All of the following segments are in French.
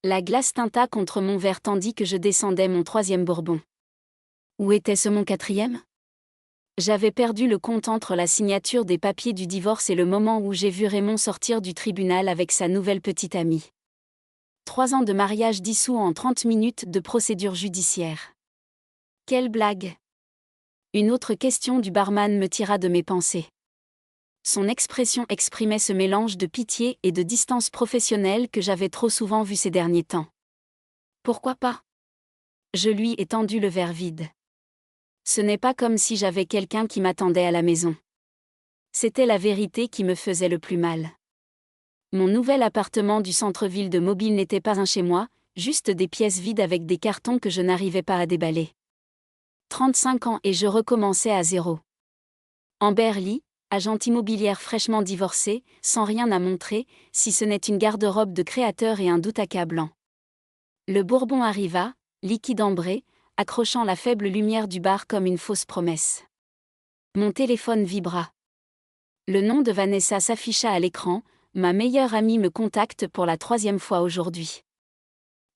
La glace tinta contre mon verre tandis que je descendais mon 3e bourbon. Où était-ce mon 4e? J'avais perdu le compte entre la signature des papiers du divorce et le moment où j'ai vu Raymond sortir du tribunal avec sa nouvelle petite amie. 3 ans de mariage dissous en 30 minutes de procédure judiciaire. Quelle blague! Une autre question du barman me tira de mes pensées. Son expression exprimait ce mélange de pitié et de distance professionnelle que j'avais trop souvent vu ces derniers temps. Pourquoi pas? Je lui ai tendu le verre vide. Ce n'est pas comme si j'avais quelqu'un qui m'attendait à la maison. C'était la vérité qui me faisait le plus mal. Mon nouvel appartement du centre-ville de Mobile n'était pas un chez-moi, juste des pièces vides avec des cartons que je n'arrivais pas à déballer. 35 ans et je recommençais à zéro. Amber Lee, agente immobilière fraîchement divorcée, sans rien à montrer, si ce n'est une garde-robe de créateur et un doute accablant. Le bourbon arriva, liquide ambré, accrochant la faible lumière du bar comme une fausse promesse. Mon téléphone vibra. Le nom de Vanessa s'afficha à l'écran, ma meilleure amie me contacte pour la 3e fois aujourd'hui.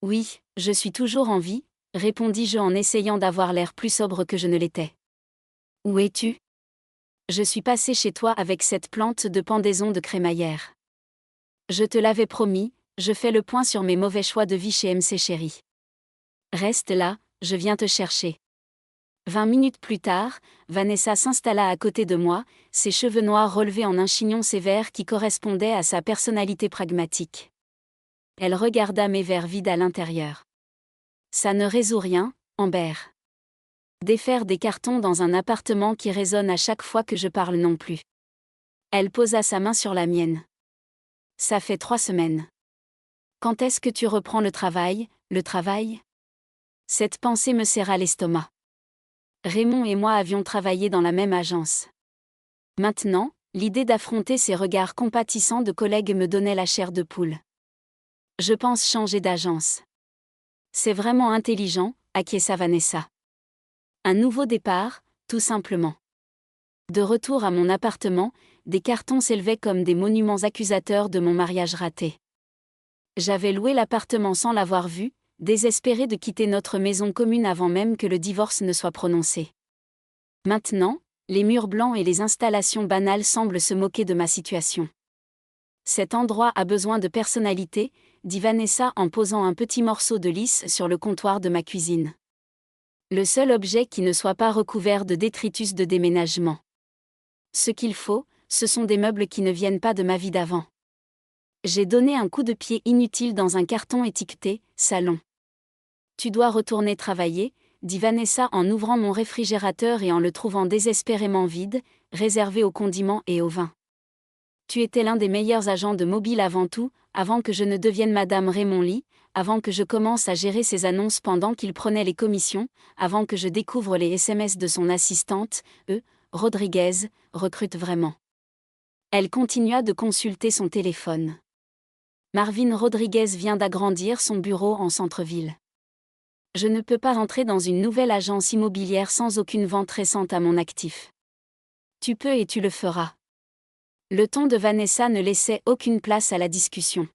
Oui, je suis toujours en vie, répondis-je en essayant d'avoir l'air plus sobre que je ne l'étais. Où es-tu? Je suis passé chez toi avec cette plante de pendaison de crémaillère. Je te l'avais promis, je fais le point sur mes mauvais choix de vie chez MC Chérie. Reste là, je viens te chercher. 20 minutes plus tard, Vanessa s'installa à côté de moi, ses cheveux noirs relevés en un chignon sévère qui correspondait à sa personnalité pragmatique. Elle regarda mes verres vides à l'intérieur. Ça ne résout rien, Amber. Défaire des cartons dans un appartement qui résonne à chaque fois que je parle non plus. Elle posa sa main sur la mienne. Ça fait 3 semaines. Quand est-ce que tu reprends le travail? Cette pensée me serra l'estomac. Raymond et moi avions travaillé dans la même agence. Maintenant, l'idée d'affronter ces regards compatissants de collègues me donnait la chair de poule. Je pense changer d'agence. C'est vraiment intelligent, acquiesça Vanessa. Un nouveau départ, tout simplement. De retour à mon appartement, des cartons s'élevaient comme des monuments accusateurs de mon mariage raté. J'avais loué l'appartement sans l'avoir vu, désespéré de quitter notre maison commune avant même que le divorce ne soit prononcé. Maintenant, les murs blancs et les installations banales semblent se moquer de ma situation. Cet endroit a besoin de personnalité, dit Vanessa en posant un petit morceau de lisse sur le comptoir de ma cuisine. Le seul objet qui ne soit pas recouvert de détritus de déménagement. Ce qu'il faut, ce sont des meubles qui ne viennent pas de ma vie d'avant. J'ai donné un coup de pied inutile dans un carton étiqueté « Salon ». Tu dois retourner travailler, dit Vanessa en ouvrant mon réfrigérateur et en le trouvant désespérément vide, réservé aux condiments et au vin. Tu étais l'un des meilleurs agents de Mobile avant tout, avant que je ne devienne Madame Raymond Lee, avant que je commence à gérer ses annonces pendant qu'il prenait les commissions, avant que je découvre les SMS de son assistante, Rodriguez, recrute vraiment. Elle continua de consulter son téléphone. Marvin Rodriguez vient d'agrandir son bureau en centre-ville. Je ne peux pas entrer dans une nouvelle agence immobilière sans aucune vente récente à mon actif. Tu peux et tu le feras. Le ton de Vanessa ne laissait aucune place à la discussion.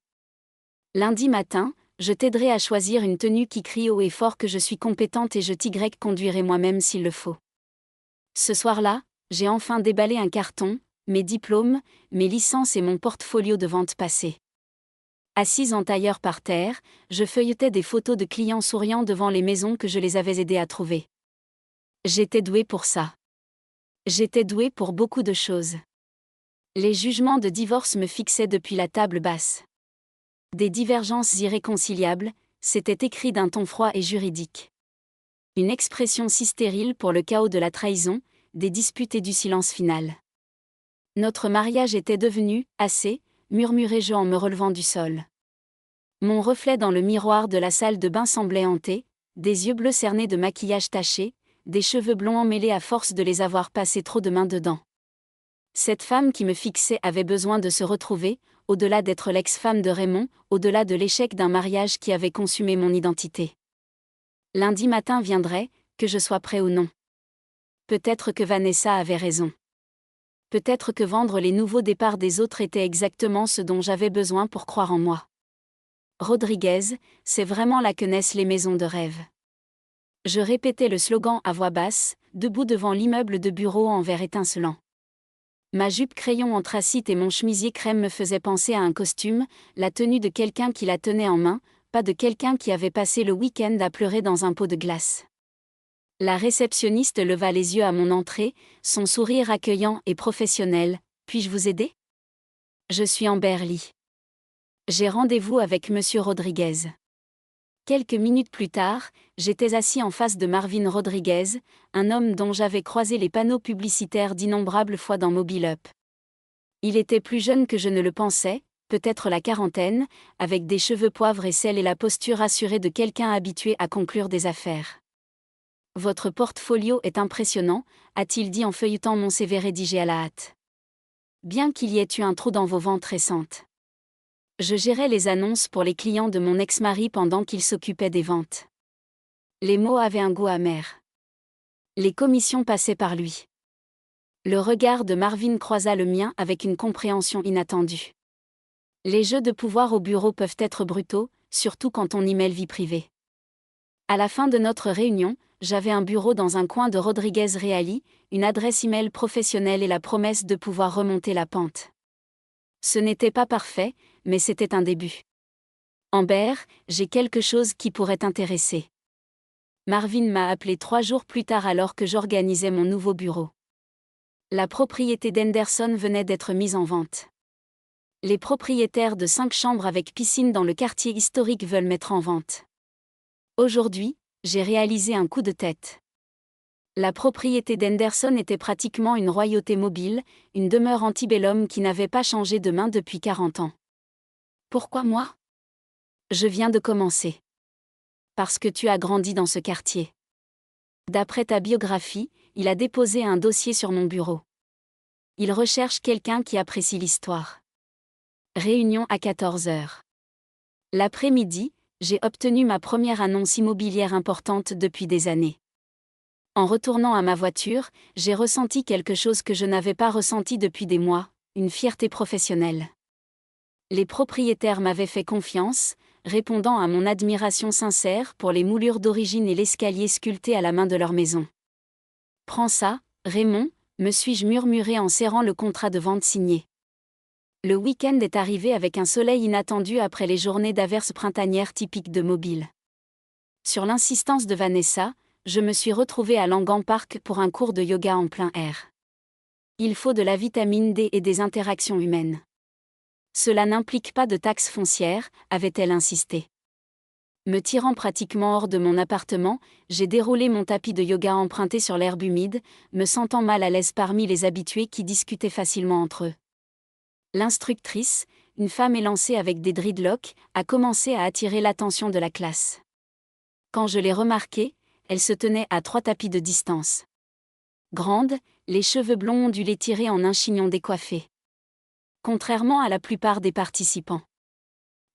Lundi matin, je t'aiderai à choisir une tenue qui crie haut et fort que je suis compétente et je conduirai moi-même s'il le faut. Ce soir-là, j'ai enfin déballé un carton, mes diplômes, mes licences et mon portfolio de vente passée. Assise en tailleur par terre, je feuilletais des photos de clients souriants devant les maisons que je les avais aidés à trouver. J'étais douée pour ça. J'étais douée pour beaucoup de choses. Les jugements de divorce me fixaient depuis la table basse. Des divergences irréconciliables, c'était écrit d'un ton froid et juridique. Une expression si stérile pour le chaos de la trahison, des disputes et du silence final. Notre mariage était devenu assez, murmurai-je en me relevant du sol. Mon reflet dans le miroir de la salle de bain semblait hanté, des yeux bleus cernés de maquillage taché, des cheveux blonds emmêlés à force de les avoir passés trop de mains dedans. Cette femme qui me fixait avait besoin de se retrouver, au-delà d'être l'ex-femme de Raymond, au-delà de l'échec d'un mariage qui avait consumé mon identité. Lundi matin viendrait, que je sois prêt ou non. Peut-être que Vanessa avait raison. Peut-être que vendre les nouveaux départs des autres était exactement ce dont j'avais besoin pour croire en moi. Rodriguez, c'est vraiment là que naissent les maisons de rêve. Je répétais le slogan à voix basse, debout devant l'immeuble de bureaux en verre étincelant. Ma jupe crayon anthracite et mon chemisier crème me faisaient penser à un costume, la tenue de quelqu'un qui la tenait en main, pas de quelqu'un qui avait passé le week-end à pleurer dans un pot de glace. La réceptionniste leva les yeux à mon entrée, son sourire accueillant et professionnel. « Puis-je vous aider ? Je suis Amber Lee. J'ai rendez-vous avec Monsieur Rodriguez. » Quelques minutes plus tard, j'étais assis en face de Marvin Rodriguez, un homme dont j'avais croisé les panneaux publicitaires d'innombrables fois dans Mobile Up. Il était plus jeune que je ne le pensais, peut-être la quarantaine, avec des cheveux poivre et sel et la posture assurée de quelqu'un habitué à conclure des affaires. « Votre portfolio est impressionnant », a-t-il dit en feuilletant mon CV rédigé à la hâte. Bien qu'il y ait eu un trou dans vos ventes récentes. Je gérais les annonces pour les clients de mon ex-mari pendant qu'il s'occupait des ventes. Les mots avaient un goût amer. Les commissions passaient par lui. Le regard de Marvin croisa le mien avec une compréhension inattendue. Les jeux de pouvoir au bureau peuvent être brutaux, surtout quand on y mêle vie privée. À la fin de notre réunion, j'avais un bureau dans un coin de Rodriguez Reali, une adresse email professionnelle et la promesse de pouvoir remonter la pente. Ce n'était pas parfait, mais c'était un début. Amber, j'ai quelque chose qui pourrait t'intéresser. Marvin m'a appelé 3 jours plus tard alors que j'organisais mon nouveau bureau. La propriété d'Henderson venait d'être mise en vente. Les propriétaires de 5 chambres avec piscine dans le quartier historique veulent mettre en vente. Aujourd'hui, j'ai réalisé un coup de tête. La propriété d'Henderson était pratiquement une royauté mobile, une demeure antebellum qui n'avait pas changé de main depuis 40 ans. Pourquoi moi ? Je viens de commencer. Parce que tu as grandi dans ce quartier. D'après ta biographie, il a déposé un dossier sur mon bureau. Il recherche quelqu'un qui apprécie l'histoire. Réunion à 14h. L'après-midi, j'ai obtenu ma première annonce immobilière importante depuis des années. En retournant à ma voiture, j'ai ressenti quelque chose que je n'avais pas ressenti depuis des mois, une fierté professionnelle. Les propriétaires m'avaient fait confiance, répondant à mon admiration sincère pour les moulures d'origine et l'escalier sculpté à la main de leur maison. « Prends ça, Raymond », me suis-je murmuré en serrant le contrat de vente signé. Le week-end est arrivé avec un soleil inattendu après les journées d'averses printanières typiques de Mobile. Sur l'insistance de Vanessa, je me suis retrouvée à Langham Park pour un cours de yoga en plein air. Il faut de la vitamine D et des interactions humaines. Cela n'implique pas de taxes foncières, avait-elle insisté. Me tirant pratiquement hors de mon appartement, j'ai déroulé mon tapis de yoga emprunté sur l'herbe humide, me sentant mal à l'aise parmi les habitués qui discutaient facilement entre eux. L'instructrice, une femme élancée avec des dreadlocks, a commencé à attirer l'attention de la classe. Quand je l'ai remarquée, elle se tenait à 3 tapis de distance. Grande, les cheveux blonds ondulés tirés en un chignon décoiffé. Contrairement à la plupart des participants.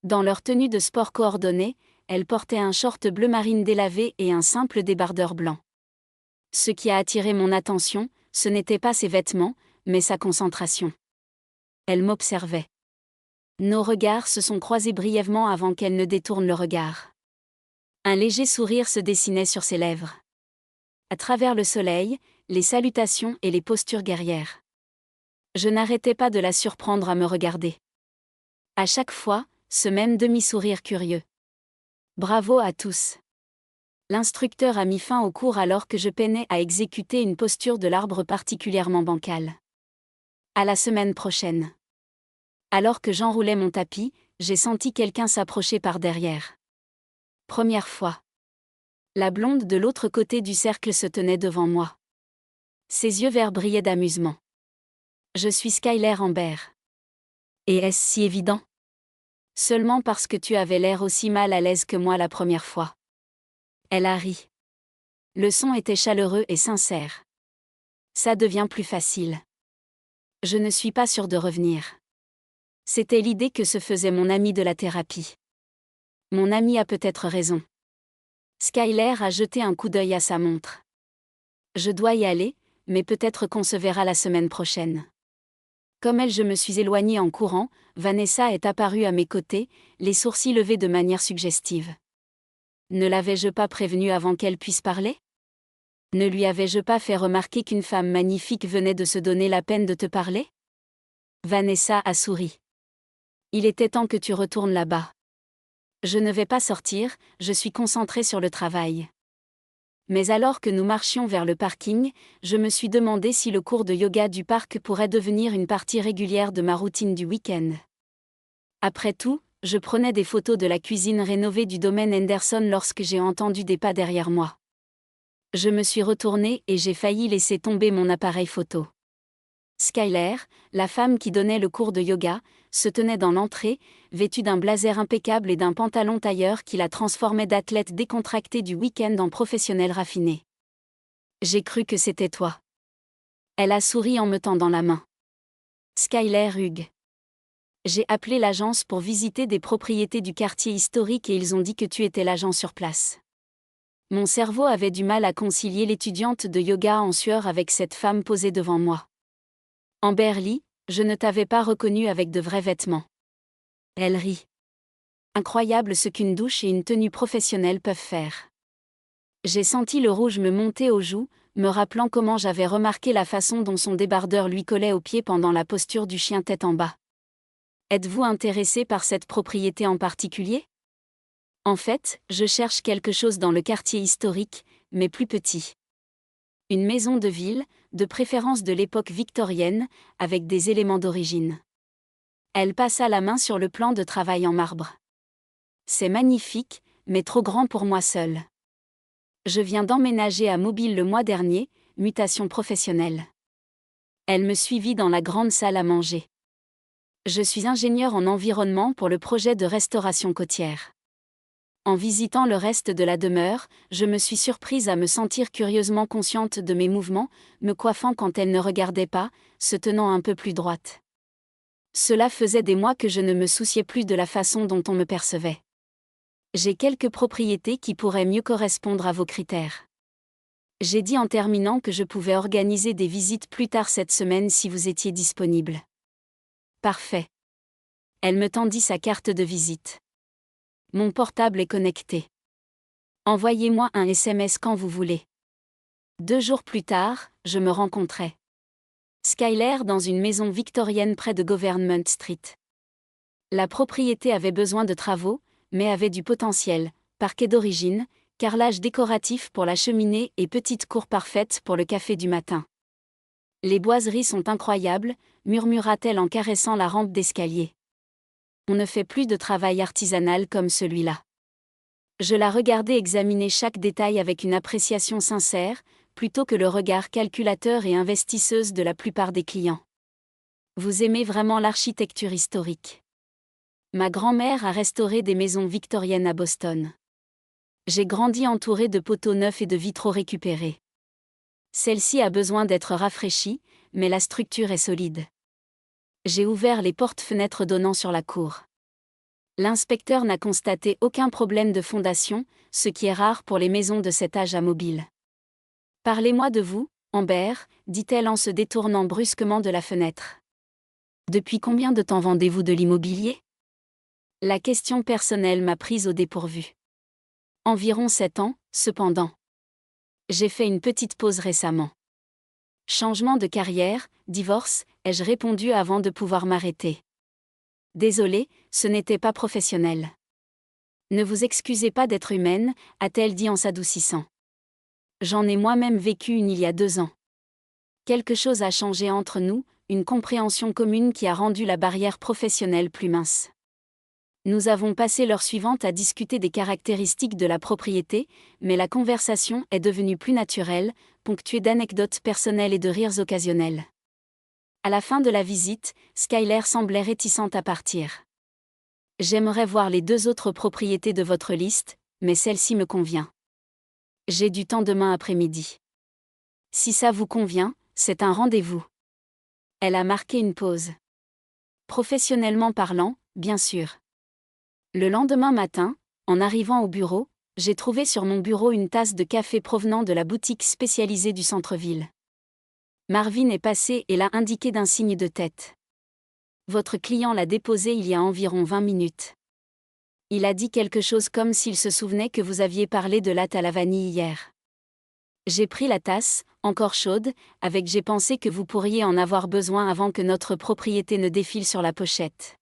Dans leur tenue de sport coordonnée, elle portait un short bleu marine délavé et un simple débardeur blanc. Ce qui a attiré mon attention, ce n'était pas ses vêtements, mais sa concentration. Elle m'observait. Nos regards se sont croisés brièvement avant qu'elle ne détourne le regard. Un léger sourire se dessinait sur ses lèvres. À travers le soleil, les salutations et les postures guerrières. Je n'arrêtais pas de la surprendre à me regarder. À chaque fois, ce même demi-sourire curieux. Bravo à tous. L'instructeur a mis fin au cours alors que je peinais à exécuter une posture de l'arbre particulièrement bancale. À la semaine prochaine. Alors que j'enroulais mon tapis, j'ai senti quelqu'un s'approcher par derrière. Première fois. La blonde de l'autre côté du cercle se tenait devant moi. Ses yeux verts brillaient d'amusement. Je suis Skyler Amber. Et est-ce si évident ? Seulement parce que tu avais l'air aussi mal à l'aise que moi la première fois. Elle a ri. Le son était chaleureux et sincère. Ça devient plus facile. Je ne suis pas sûre de revenir. C'était l'idée que se faisait mon ami de la thérapie. Mon ami a peut-être raison. Skyler a jeté un coup d'œil à sa montre. Je dois y aller, mais peut-être qu'on se verra la semaine prochaine. Comme elle, je me suis éloignée en courant. Vanessa est apparue à mes côtés, les sourcils levés de manière suggestive. Ne l'avais-je pas prévenue avant qu'elle puisse parler? Ne lui avais-je pas fait remarquer qu'une femme magnifique venait de se donner la peine de te parler? Vanessa a souri. Il était temps que tu retournes là-bas. Je ne vais pas sortir, je suis concentrée sur le travail. Mais alors que nous marchions vers le parking, je me suis demandé si le cours de yoga du parc pourrait devenir une partie régulière de ma routine du week-end. Après tout, je prenais des photos de la cuisine rénovée du domaine Henderson lorsque j'ai entendu des pas derrière moi. Je me suis retournée et j'ai failli laisser tomber mon appareil photo. Skyler, la femme qui donnait le cours de yoga, se tenait dans l'entrée, vêtue d'un blazer impeccable et d'un pantalon tailleur qui la transformait d'athlète décontractée du week-end en professionnelle raffinée. J'ai cru que c'était toi. Elle a souri en me tendant la main. Skyler Hughes. J'ai appelé l'agence pour visiter des propriétés du quartier historique et ils ont dit que tu étais l'agent sur place. Mon cerveau avait du mal à concilier l'étudiante de yoga en sueur avec cette femme posée devant moi. Amber Lee, je ne t'avais pas reconnue avec de vrais vêtements. Elle rit. Incroyable ce qu'une douche et une tenue professionnelle peuvent faire. J'ai senti le rouge me monter aux joues, me rappelant comment j'avais remarqué la façon dont son débardeur lui collait aux pieds pendant la posture du chien tête en bas. Êtes-vous intéressé par cette propriété en particulier? En fait, je cherche quelque chose dans le quartier historique, mais plus petit. Une maison de ville, de préférence de l'époque victorienne, avec des éléments d'origine. Elle passa la main sur le plan de travail en marbre. C'est magnifique, mais trop grand pour moi seule. Je viens d'emménager à Mobile le mois dernier, mutation professionnelle. Elle me suivit dans la grande salle à manger. Je suis ingénieur en environnement pour le projet de restauration côtière. En visitant le reste de la demeure, je me suis surprise à me sentir curieusement consciente de mes mouvements, me coiffant quand elle ne regardait pas, se tenant un peu plus droite. Cela faisait des mois que je ne me souciais plus de la façon dont on me percevait. J'ai quelques propriétés qui pourraient mieux correspondre à vos critères. J'ai dit en terminant que je pouvais organiser des visites plus tard cette semaine si vous étiez disponible. Parfait. Elle me tendit sa carte de visite. Mon portable est connecté. Envoyez-moi un SMS quand vous voulez. 2 jours plus tard, je me rencontrais. Skyler dans une maison victorienne près de Government Street. La propriété avait besoin de travaux, mais avait du potentiel, parquet d'origine, carrelage décoratif pour la cheminée et petite cour parfaite pour le café du matin. Les boiseries sont incroyables, murmura-t-elle en caressant la rampe d'escalier. On ne fait plus de travail artisanal comme celui-là. Je la regardais examiner chaque détail avec une appréciation sincère, plutôt que le regard calculateur et investisseuse de la plupart des clients. Vous aimez vraiment l'architecture historique. Ma grand-mère a restauré des maisons victoriennes à Boston. J'ai grandi entourée de poteaux neufs et de vitraux récupérés. Celle-ci a besoin d'être rafraîchie, mais la structure est solide. J'ai ouvert les portes-fenêtres donnant sur la cour. L'inspecteur n'a constaté aucun problème de fondation, ce qui est rare pour les maisons de cet âge à Mobile. Parlez-moi de vous, Amber, dit-elle en se détournant brusquement de la fenêtre. Depuis combien de temps vendez-vous de l'immobilier? La question personnelle m'a prise au dépourvu. Environ 7 ans, cependant. J'ai fait une petite pause récemment. Changement de carrière, divorce, ai-je répondu avant de pouvoir m'arrêter. Désolée, ce n'était pas professionnel. Ne vous excusez pas d'être humaine, a-t-elle dit en s'adoucissant. J'en ai moi-même vécu une il y a 2 ans. Quelque chose a changé entre nous, une compréhension commune qui a rendu la barrière professionnelle plus mince. Nous avons passé l'heure suivante à discuter des caractéristiques de la propriété, mais la conversation est devenue plus naturelle, ponctuée d'anecdotes personnelles et de rires occasionnels. À la fin de la visite, Skyler semblait réticente à partir. J'aimerais voir les 2 autres propriétés de votre liste, mais celle-ci me convient. J'ai du temps demain après-midi. Si ça vous convient, c'est un rendez-vous. Elle a marqué une pause. Professionnellement parlant, bien sûr. Le lendemain matin, en arrivant au bureau, j'ai trouvé sur mon bureau une tasse de café provenant de la boutique spécialisée du centre-ville. Marvin est passé et l'a indiqué d'un signe de tête. Votre client l'a déposée il y a environ 20 minutes. Il a dit quelque chose comme s'il se souvenait que vous aviez parlé de latte à la vanille hier. J'ai pris la tasse, encore chaude, avec j'ai pensé que vous pourriez en avoir besoin avant que notre propriété ne défile sur la pochette.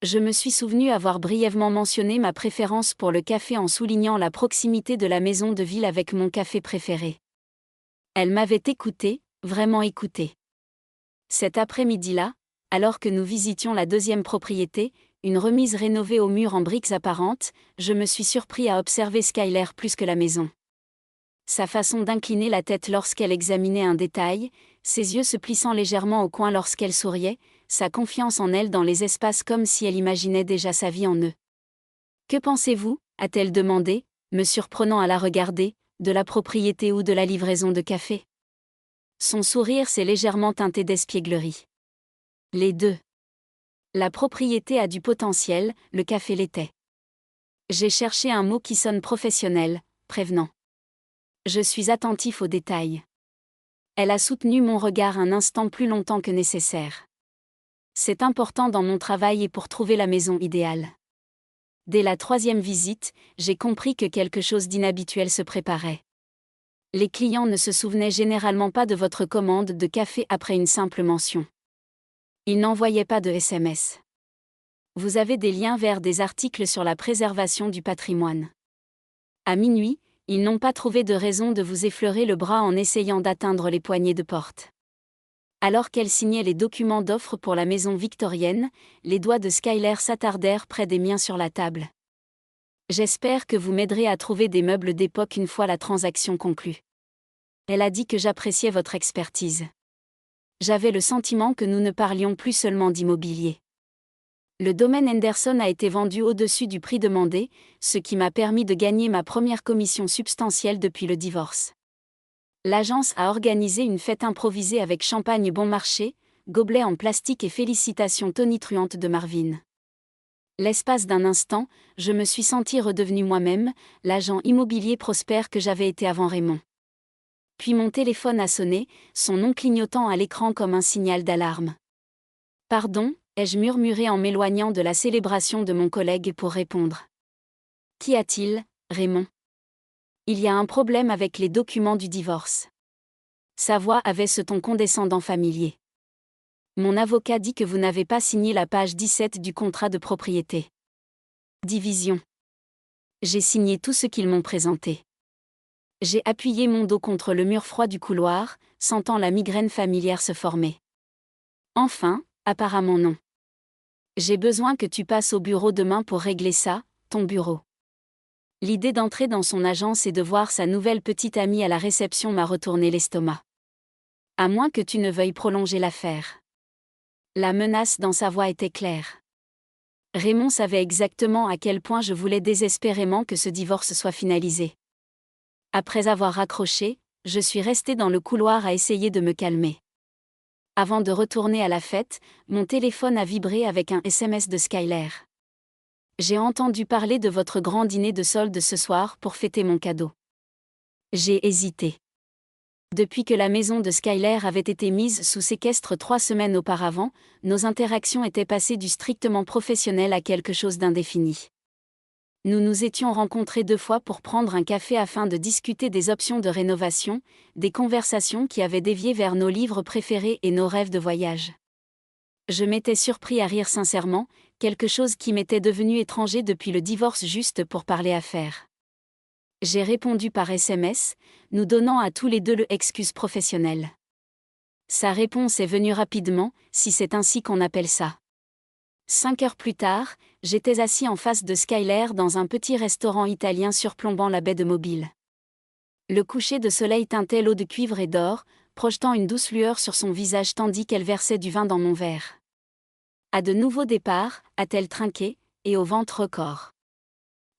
Je me suis souvenu avoir brièvement mentionné ma préférence pour le café en soulignant la proximité de la maison de ville avec mon café préféré. Elle m'avait écouté, vraiment écouté. Cet après-midi-là, alors que nous visitions la deuxième propriété, une remise rénovée aux murs en briques apparentes, je me suis surpris à observer Skyler plus que la maison. Sa façon d'incliner la tête lorsqu'elle examinait un détail, ses yeux se plissant légèrement au coin lorsqu'elle souriait, sa confiance en elle dans les espaces comme si elle imaginait déjà sa vie en eux. « Que pensez-vous » a-t-elle demandé, me surprenant à la regarder, de la propriété ou de la livraison de café. Son sourire s'est légèrement teinté d'espièglerie. Les deux. La propriété a du potentiel, le café l'était. J'ai cherché un mot qui sonne professionnel, prévenant. Je suis attentif aux détails. Elle a soutenu mon regard un instant plus longtemps que nécessaire. C'est important dans mon travail et pour trouver la maison idéale. Dès la 3e visite, j'ai compris que quelque chose d'inhabituel se préparait. Les clients ne se souvenaient généralement pas de votre commande de café après une simple mention. Ils n'envoyaient pas de SMS. Vous avez des liens vers des articles sur la préservation du patrimoine. À minuit, ils n'ont pas trouvé de raison de vous effleurer le bras en essayant d'atteindre les poignées de porte. Alors qu'elle signait les documents d'offre pour la maison victorienne, les doigts de Skyler s'attardèrent près des miens sur la table. J'espère que vous m'aiderez à trouver des meubles d'époque une fois la transaction conclue. Elle a dit que j'appréciais votre expertise. J'avais le sentiment que nous ne parlions plus seulement d'immobilier. Le domaine Henderson a été vendu au-dessus du prix demandé, ce qui m'a permis de gagner ma première commission substantielle depuis le divorce. L'agence a organisé une fête improvisée avec champagne bon marché, gobelets en plastique et félicitations tonitruantes de Marvin. L'espace d'un instant, je me suis sentie redevenue moi-même, l'agent immobilier prospère que j'avais été avant Raymond. Puis mon téléphone a sonné, son nom clignotant à l'écran comme un signal d'alarme. « Pardon » ai-je murmuré en m'éloignant de la célébration de mon collègue pour répondre. « Qu'y a-t-il, Raymond ?» Il y a un problème avec les documents du divorce. Sa voix avait ce ton condescendant familier. Mon avocat dit que vous n'avez pas signé la page 17 du contrat de propriété. Division. J'ai signé tout ce qu'ils m'ont présenté. J'ai appuyé mon dos contre le mur froid du couloir, sentant la migraine familière se former. Enfin, apparemment non. J'ai besoin que tu passes au bureau demain pour régler ça, ton bureau. L'idée d'entrer dans son agence et de voir sa nouvelle petite amie à la réception m'a retourné l'estomac. À moins que tu ne veuilles prolonger l'affaire. La menace dans sa voix était claire. Raymond savait exactement à quel point je voulais désespérément que ce divorce soit finalisé. Après avoir raccroché, je suis restée dans le couloir à essayer de me calmer. Avant de retourner à la fête, mon téléphone a vibré avec un SMS de Skyler. J'ai entendu parler de votre grand dîner de soldes ce soir pour fêter mon cadeau. J'ai hésité. Depuis que la maison de Skyler avait été mise sous séquestre 3 semaines auparavant, nos interactions étaient passées du strictement professionnel à quelque chose d'indéfini. Nous nous étions rencontrés 2 fois pour prendre un café afin de discuter des options de rénovation, des conversations qui avaient dévié vers nos livres préférés et nos rêves de voyage. Je m'étais surpris à rire sincèrement, quelque chose qui m'était devenu étranger depuis le divorce juste pour parler affaires. J'ai répondu par SMS, nous donnant à tous les deux le excuse professionnelle. Sa réponse est venue rapidement, si c'est ainsi qu'on appelle ça. 5 heures plus tard, j'étais assis en face de Skyler dans un petit restaurant italien surplombant la baie de Mobile. Le coucher de soleil teintait l'eau de cuivre et d'or, projetant une douce lueur sur son visage tandis qu'elle versait du vin dans mon verre. À de nouveaux départs, a-t-elle trinqué, et au ventre record.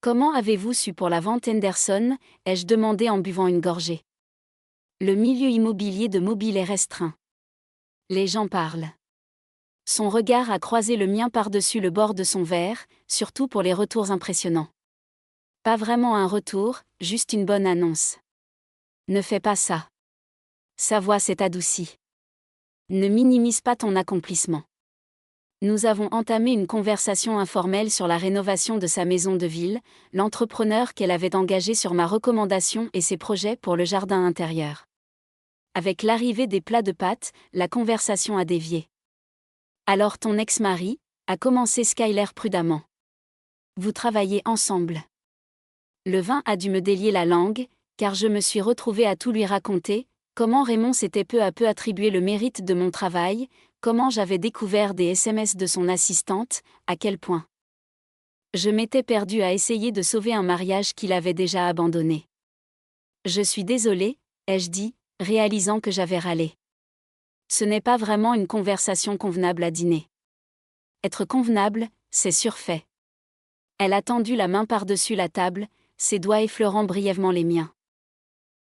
Comment avez-vous su pour la vente Henderson, ai-je demandé en buvant une gorgée. Le milieu immobilier de Mobile est restreint. Les gens parlent. Son regard a croisé le mien par-dessus le bord de son verre, surtout pour les retours impressionnants. Pas vraiment un retour, juste une bonne annonce. Ne fais pas ça. Sa voix s'est adoucie. Ne minimise pas ton accomplissement. Nous avons entamé une conversation informelle sur la rénovation de sa maison de ville, l'entrepreneur qu'elle avait engagé sur ma recommandation et ses projets pour le jardin intérieur. Avec l'arrivée des plats de pâtes, la conversation a dévié. Alors ton ex-mari, a commencé Skyler prudemment. Vous travaillez ensemble. Le vin a dû me délier la langue, car je me suis retrouvée à tout lui raconter, comment Raymond s'était peu à peu attribué le mérite de mon travail, comment j'avais découvert des SMS de son assistante, à quel point. Je m'étais perdue à essayer de sauver un mariage qu'il avait déjà abandonné. Je suis désolée, ai-je dit, réalisant que j'avais râlé. Ce n'est pas vraiment une conversation convenable à dîner. Être convenable, c'est surfait. Elle a tendu la main par-dessus la table, ses doigts effleurant brièvement les miens.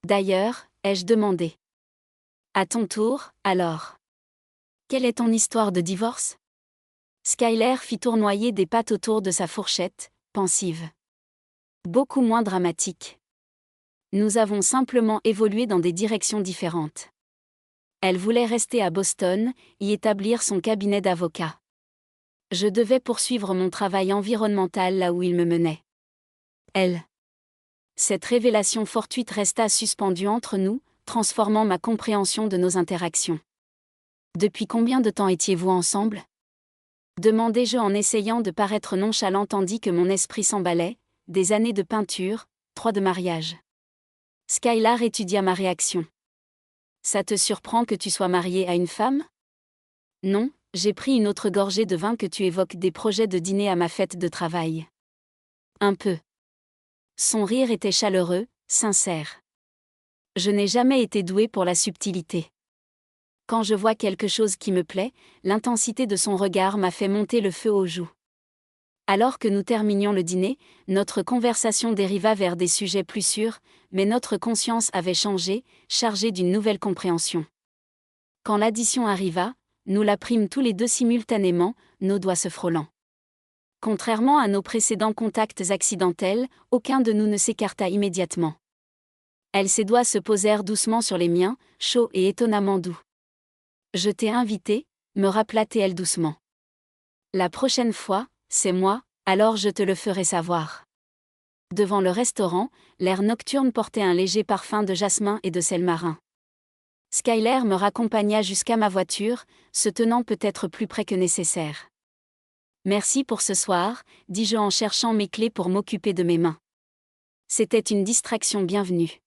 D'ailleurs, ai-je demandé. À ton tour, alors. Quelle est ton histoire de divorce ? Skyler fit tournoyer des pattes autour de sa fourchette, pensive. Beaucoup moins dramatique. Nous avons simplement évolué dans des directions différentes. Elle voulait rester à Boston, y établir son cabinet d'avocat. Je devais poursuivre mon travail environnemental là où il me menait. Elle. Cette révélation fortuite resta suspendue entre nous, transformant ma compréhension de nos interactions. Depuis combien de temps étiez-vous ensemble ? Demandai-je en essayant de paraître nonchalant tandis que mon esprit s'emballait. Des années de peinture, 3 de mariage. Skylar étudia ma réaction. Ça te surprend que tu sois marié à une femme ? Non, j'ai pris une autre gorgée de vin que tu évoques des projets de dîner à ma fête de travail. Un peu. Son rire était chaleureux, sincère. Je n'ai jamais été douée pour la subtilité. Quand je vois quelque chose qui me plaît, l'intensité de son regard m'a fait monter le feu aux joues. Alors que nous terminions le dîner, notre conversation dériva vers des sujets plus sûrs, mais notre conscience avait changé, chargée d'une nouvelle compréhension. Quand l'addition arriva, nous la prîmes tous les deux simultanément, nos doigts se frôlant. Contrairement à nos précédents contacts accidentels, aucun de nous ne s'écarta immédiatement. Ses doigts se posèrent doucement sur les miens, chauds et étonnamment doux. Je t'ai invité, me rappela-t-elle doucement. La prochaine fois, c'est moi, alors je te le ferai savoir. Devant le restaurant, l'air nocturne portait un léger parfum de jasmin et de sel marin. Skyler me raccompagna jusqu'à ma voiture, se tenant peut-être plus près que nécessaire. Merci pour ce soir, dis-je en cherchant mes clés pour m'occuper de mes mains. C'était une distraction bienvenue.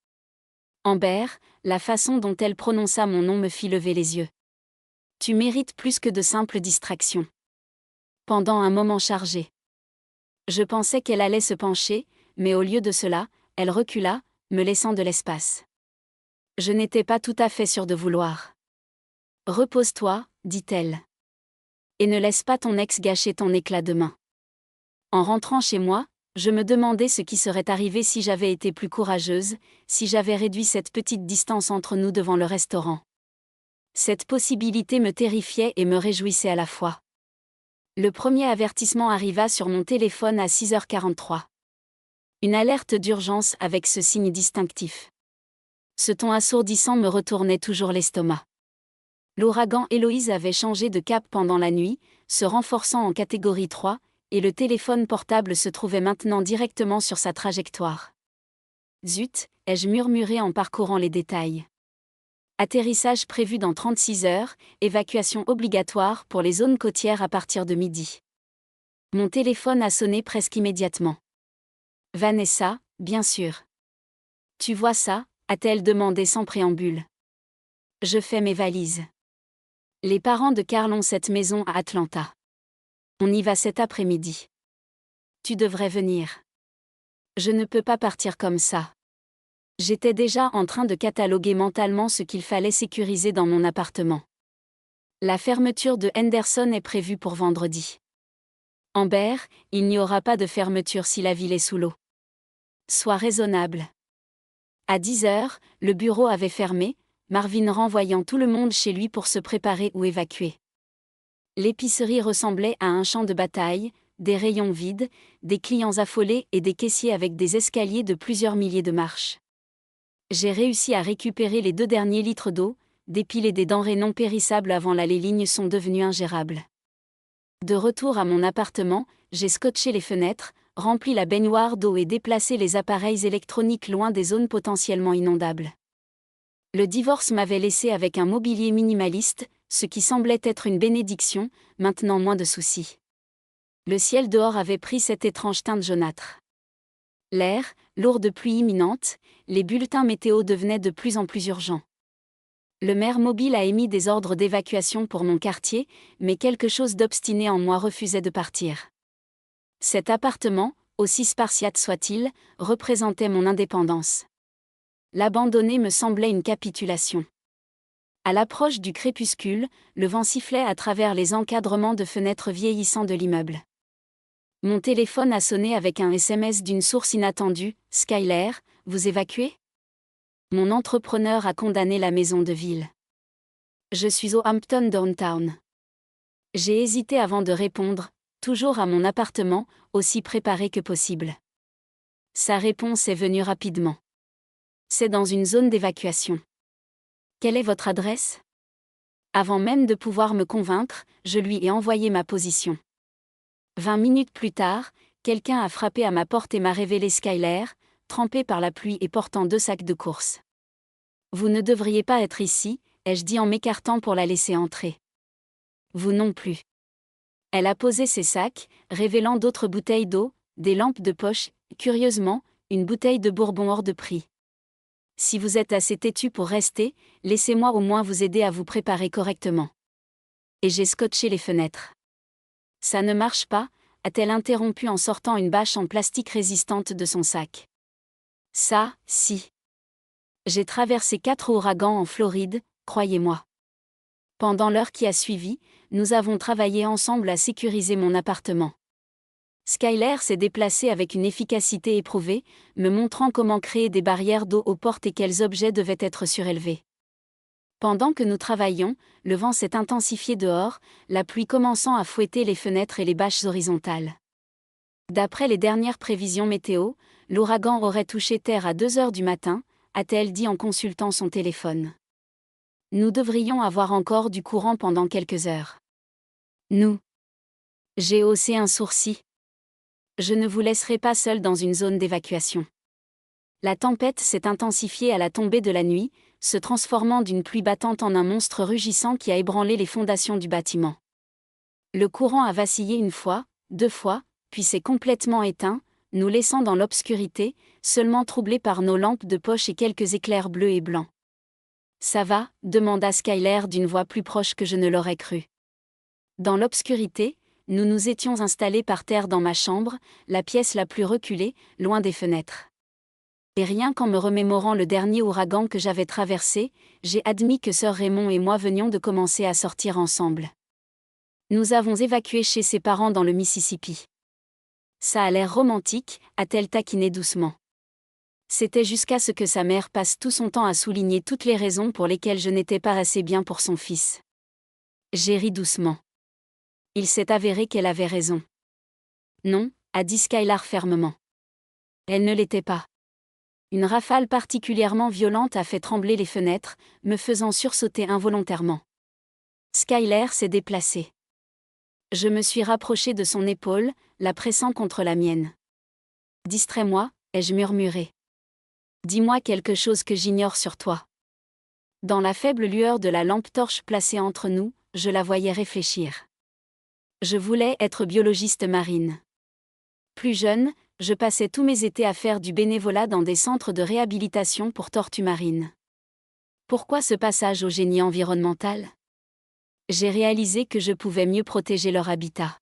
Amber, la façon dont elle prononça mon nom me fit lever les yeux. Tu mérites plus que de simples distractions. Pendant un moment chargé. Je pensais qu'elle allait se pencher, mais au lieu de cela, elle recula, me laissant de l'espace. Je n'étais pas tout à fait sûre de vouloir. Repose-toi, dit-elle. Et ne laisse pas ton ex gâcher ton éclat de main. En rentrant chez moi, je me demandais ce qui serait arrivé si j'avais été plus courageuse, si j'avais réduit cette petite distance entre nous devant le restaurant. Cette possibilité me terrifiait et me réjouissait à la fois. Le premier avertissement arriva sur mon téléphone à 6h43. Une alerte d'urgence avec ce signe distinctif. Ce ton assourdissant me retournait toujours l'estomac. L'ouragan Héloïse avait changé de cap pendant la nuit, se renforçant en catégorie 3, et le téléphone portable se trouvait maintenant directement sur sa trajectoire. Zut, ai-je murmuré en parcourant les détails. Atterrissage prévu dans 36 heures, évacuation obligatoire pour les zones côtières à partir de midi. Mon téléphone a sonné presque immédiatement. Vanessa, bien sûr. Tu vois ça, a-t-elle demandé sans préambule. Je fais mes valises. Les parents de Carl ont cette maison à Atlanta. On y va cet après-midi. Tu devrais venir. Je ne peux pas partir comme ça. J'étais déjà en train de cataloguer mentalement ce qu'il fallait sécuriser dans mon appartement. La fermeture de Henderson est prévue pour vendredi. Amber, il n'y aura pas de fermeture si la ville est sous l'eau. Sois raisonnable. À 10h, le bureau avait fermé, Marvin renvoyant tout le monde chez lui pour se préparer ou évacuer. L'épicerie ressemblait à un champ de bataille, des rayons vides, des clients affolés et des caissiers avec des escaliers de plusieurs milliers de marches. J'ai réussi à récupérer les 2 derniers litres d'eau, dépiler des denrées non périssables avant les lignes sont devenues ingérables. De retour à mon appartement, j'ai scotché les fenêtres, rempli la baignoire d'eau et déplacé les appareils électroniques loin des zones potentiellement inondables. Le divorce m'avait laissé avec un mobilier minimaliste, ce qui semblait être une bénédiction, maintenant moins de soucis. Le ciel dehors avait pris cette étrange teinte jaunâtre. L'air, lourd de pluie imminente, les bulletins météo devenaient de plus en plus urgents. Le maire mobile a émis des ordres d'évacuation pour mon quartier, mais quelque chose d'obstiné en moi refusait de partir. Cet appartement, aussi spartiate soit-il, représentait mon indépendance. L'abandonner me semblait une capitulation. À l'approche du crépuscule, le vent sifflait à travers les encadrements de fenêtres vieillissants de l'immeuble. Mon téléphone a sonné avec un SMS d'une source inattendue. « Skyler, vous évacuez ? Mon entrepreneur a condamné la maison de ville. Je suis au Hampton Downtown. » J'ai hésité avant de répondre, toujours à mon appartement, aussi préparé que possible. Sa réponse est venue rapidement. C'est dans une zone d'évacuation. Quelle est votre adresse ? Avant même de pouvoir me convaincre, je lui ai envoyé ma position. 20 minutes plus tard, quelqu'un a frappé à ma porte et m'a révélé Skyler, trempé par la pluie et portant 2 sacs de course. « Vous ne devriez pas être ici », ai-je dit en m'écartant pour la laisser entrer. « Vous non plus. » Elle a posé ses sacs, révélant d'autres bouteilles d'eau, des lampes de poche, curieusement, une bouteille de bourbon hors de prix. « Si vous êtes assez têtu pour rester, laissez-moi au moins vous aider à vous préparer correctement. » Et j'ai scotché les fenêtres. « Ça ne marche pas », a-t-elle interrompu en sortant une bâche en plastique résistante de son sac. « Ça, si. J'ai traversé 4 ouragans en Floride, croyez-moi. » Pendant l'heure qui a suivi, nous avons travaillé ensemble à sécuriser mon appartement. Skyler s'est déplacée avec une efficacité éprouvée, me montrant comment créer des barrières d'eau aux portes et quels objets devaient être surélevés. Pendant que nous travaillions, le vent s'est intensifié dehors, la pluie commençant à fouetter les fenêtres et les bâches horizontales. D'après les dernières prévisions météo, l'ouragan aurait touché terre à 2 heures du matin, a-t-elle dit en consultant son téléphone. Nous devrions avoir encore du courant pendant quelques heures. Nous. J'ai haussé un sourcil. Je ne vous laisserai pas seul dans une zone d'évacuation. La tempête s'est intensifiée à la tombée de la nuit, se transformant d'une pluie battante en un monstre rugissant qui a ébranlé les fondations du bâtiment. Le courant a vacillé 1 fois, 2 fois, puis s'est complètement éteint, nous laissant dans l'obscurité, seulement troublés par nos lampes de poche et quelques éclairs bleus et blancs. « Ça va ?» demanda Skyler d'une voix plus proche que je ne l'aurais cru. Dans l'obscurité, nous nous étions installés par terre dans ma chambre, la pièce la plus reculée, loin des fenêtres. Et rien qu'en me remémorant le dernier ouragan que j'avais traversé, j'ai admis que Sir Raymond et moi venions de commencer à sortir ensemble. Nous avons évacué chez ses parents dans le Mississippi. Ça a l'air romantique, a-t-elle taquiné doucement. C'était jusqu'à ce que sa mère passe tout son temps à souligner toutes les raisons pour lesquelles je n'étais pas assez bien pour son fils. J'ai ri doucement. Il s'est avéré qu'elle avait raison. Non, a dit Skyler fermement. Elle ne l'était pas. Une rafale particulièrement violente a fait trembler les fenêtres, me faisant sursauter involontairement. Skyler s'est déplacée. Je me suis rapproché de son épaule, la pressant contre la mienne. « Distrais-moi », ai-je murmuré. « Dis-moi quelque chose que j'ignore sur toi. » Dans la faible lueur de la lampe torche placée entre nous, je la voyais réfléchir. Je voulais être biologiste marine. Plus jeune, je passais tous mes étés à faire du bénévolat dans des centres de réhabilitation pour tortues marines. Pourquoi ce passage au génie environnemental ? J'ai réalisé que je pouvais mieux protéger leur habitat.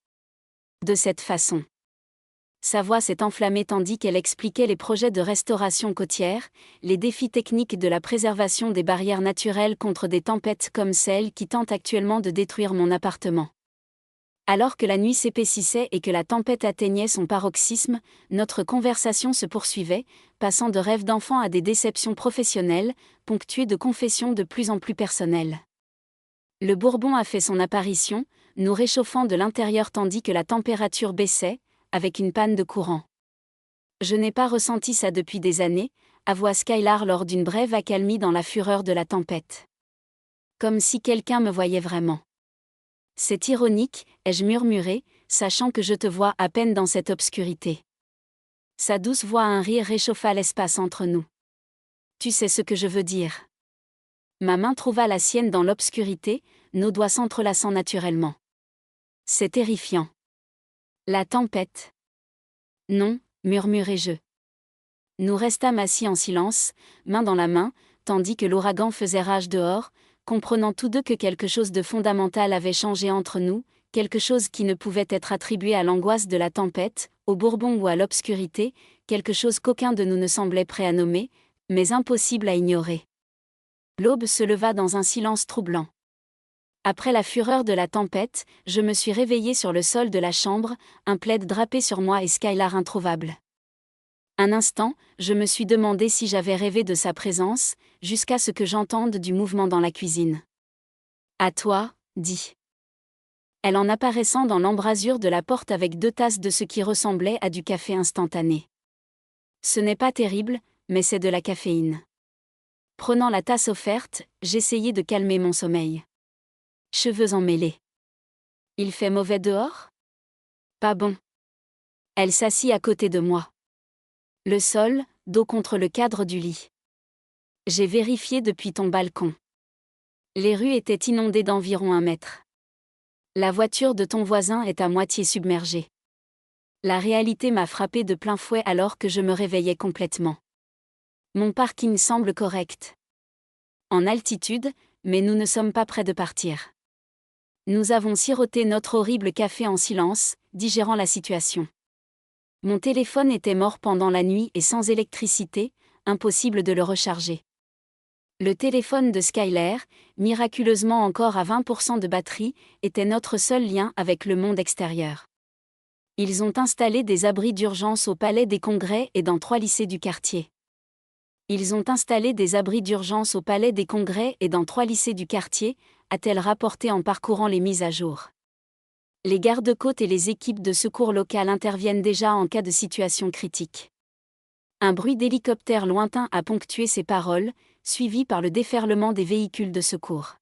De cette façon. Sa voix s'est enflammée tandis qu'elle expliquait les projets de restauration côtière, les défis techniques de la préservation des barrières naturelles contre des tempêtes comme celle qui tente actuellement de détruire mon appartement. Alors que la nuit s'épaississait et que la tempête atteignait son paroxysme, notre conversation se poursuivait, passant de rêves d'enfant à des déceptions professionnelles, ponctuées de confessions de plus en plus personnelles. Le bourbon a fait son apparition, nous réchauffant de l'intérieur tandis que la température baissait, avec une panne de courant. Je n'ai pas ressenti ça depuis des années, avoua Skyler lors d'une brève accalmie dans la fureur de la tempête. Comme si quelqu'un me voyait vraiment. C'est ironique, ai-je murmuré, sachant que je te vois à peine dans cette obscurité. Sa douce voix un rire réchauffa l'espace entre nous. Tu sais ce que je veux dire. Ma main trouva la sienne dans l'obscurité, nos doigts s'entrelaçant naturellement. C'est terrifiant. La tempête. Non, murmurai-je. Nous restâmes assis en silence, main dans la main, tandis que l'ouragan faisait rage dehors, comprenant tous deux que quelque chose de fondamental avait changé entre nous, quelque chose qui ne pouvait être attribué à l'angoisse de la tempête, au bourbon ou à l'obscurité, quelque chose qu'aucun de nous ne semblait prêt à nommer, mais impossible à ignorer. L'aube se leva dans un silence troublant. Après la fureur de la tempête, je me suis réveillé sur le sol de la chambre, un plaid drapé sur moi et Skylar introuvable. Un instant, je me suis demandé si j'avais rêvé de sa présence, jusqu'à ce que j'entende du mouvement dans la cuisine. « À toi, dit. » Elle en apparaissant dans l'embrasure de la porte avec 2 tasses de ce qui ressemblait à du café instantané. Ce n'est pas terrible, mais c'est de la caféine. Prenant la tasse offerte, j'essayai de calmer mon sommeil. Cheveux emmêlés. Il fait mauvais dehors ? Pas bon. Elle s'assit à côté de moi. Le sol, dos contre le cadre du lit. J'ai vérifié depuis ton balcon. Les rues étaient inondées d'environ 1 mètre. La voiture de ton voisin est à moitié submergée. La réalité m'a frappé de plein fouet alors que je me réveillais complètement. Mon parking semble correct. En altitude, mais nous ne sommes pas près de partir. Nous avons siroté notre horrible café en silence, digérant la situation. Mon téléphone était mort pendant la nuit et sans électricité, impossible de le recharger. Le téléphone de Skylar, miraculeusement encore à 20% de batterie, était notre seul lien avec le monde extérieur. Ils ont installé des abris d'urgence au Palais des Congrès et dans 3 lycées du quartier. A-t-elle rapporté en parcourant les mises à jour. Les gardes-côtes et les équipes de secours locales interviennent déjà en cas de situation critique. Un bruit d'hélicoptère lointain a ponctué ces paroles, suivi par le déferlement des véhicules de secours.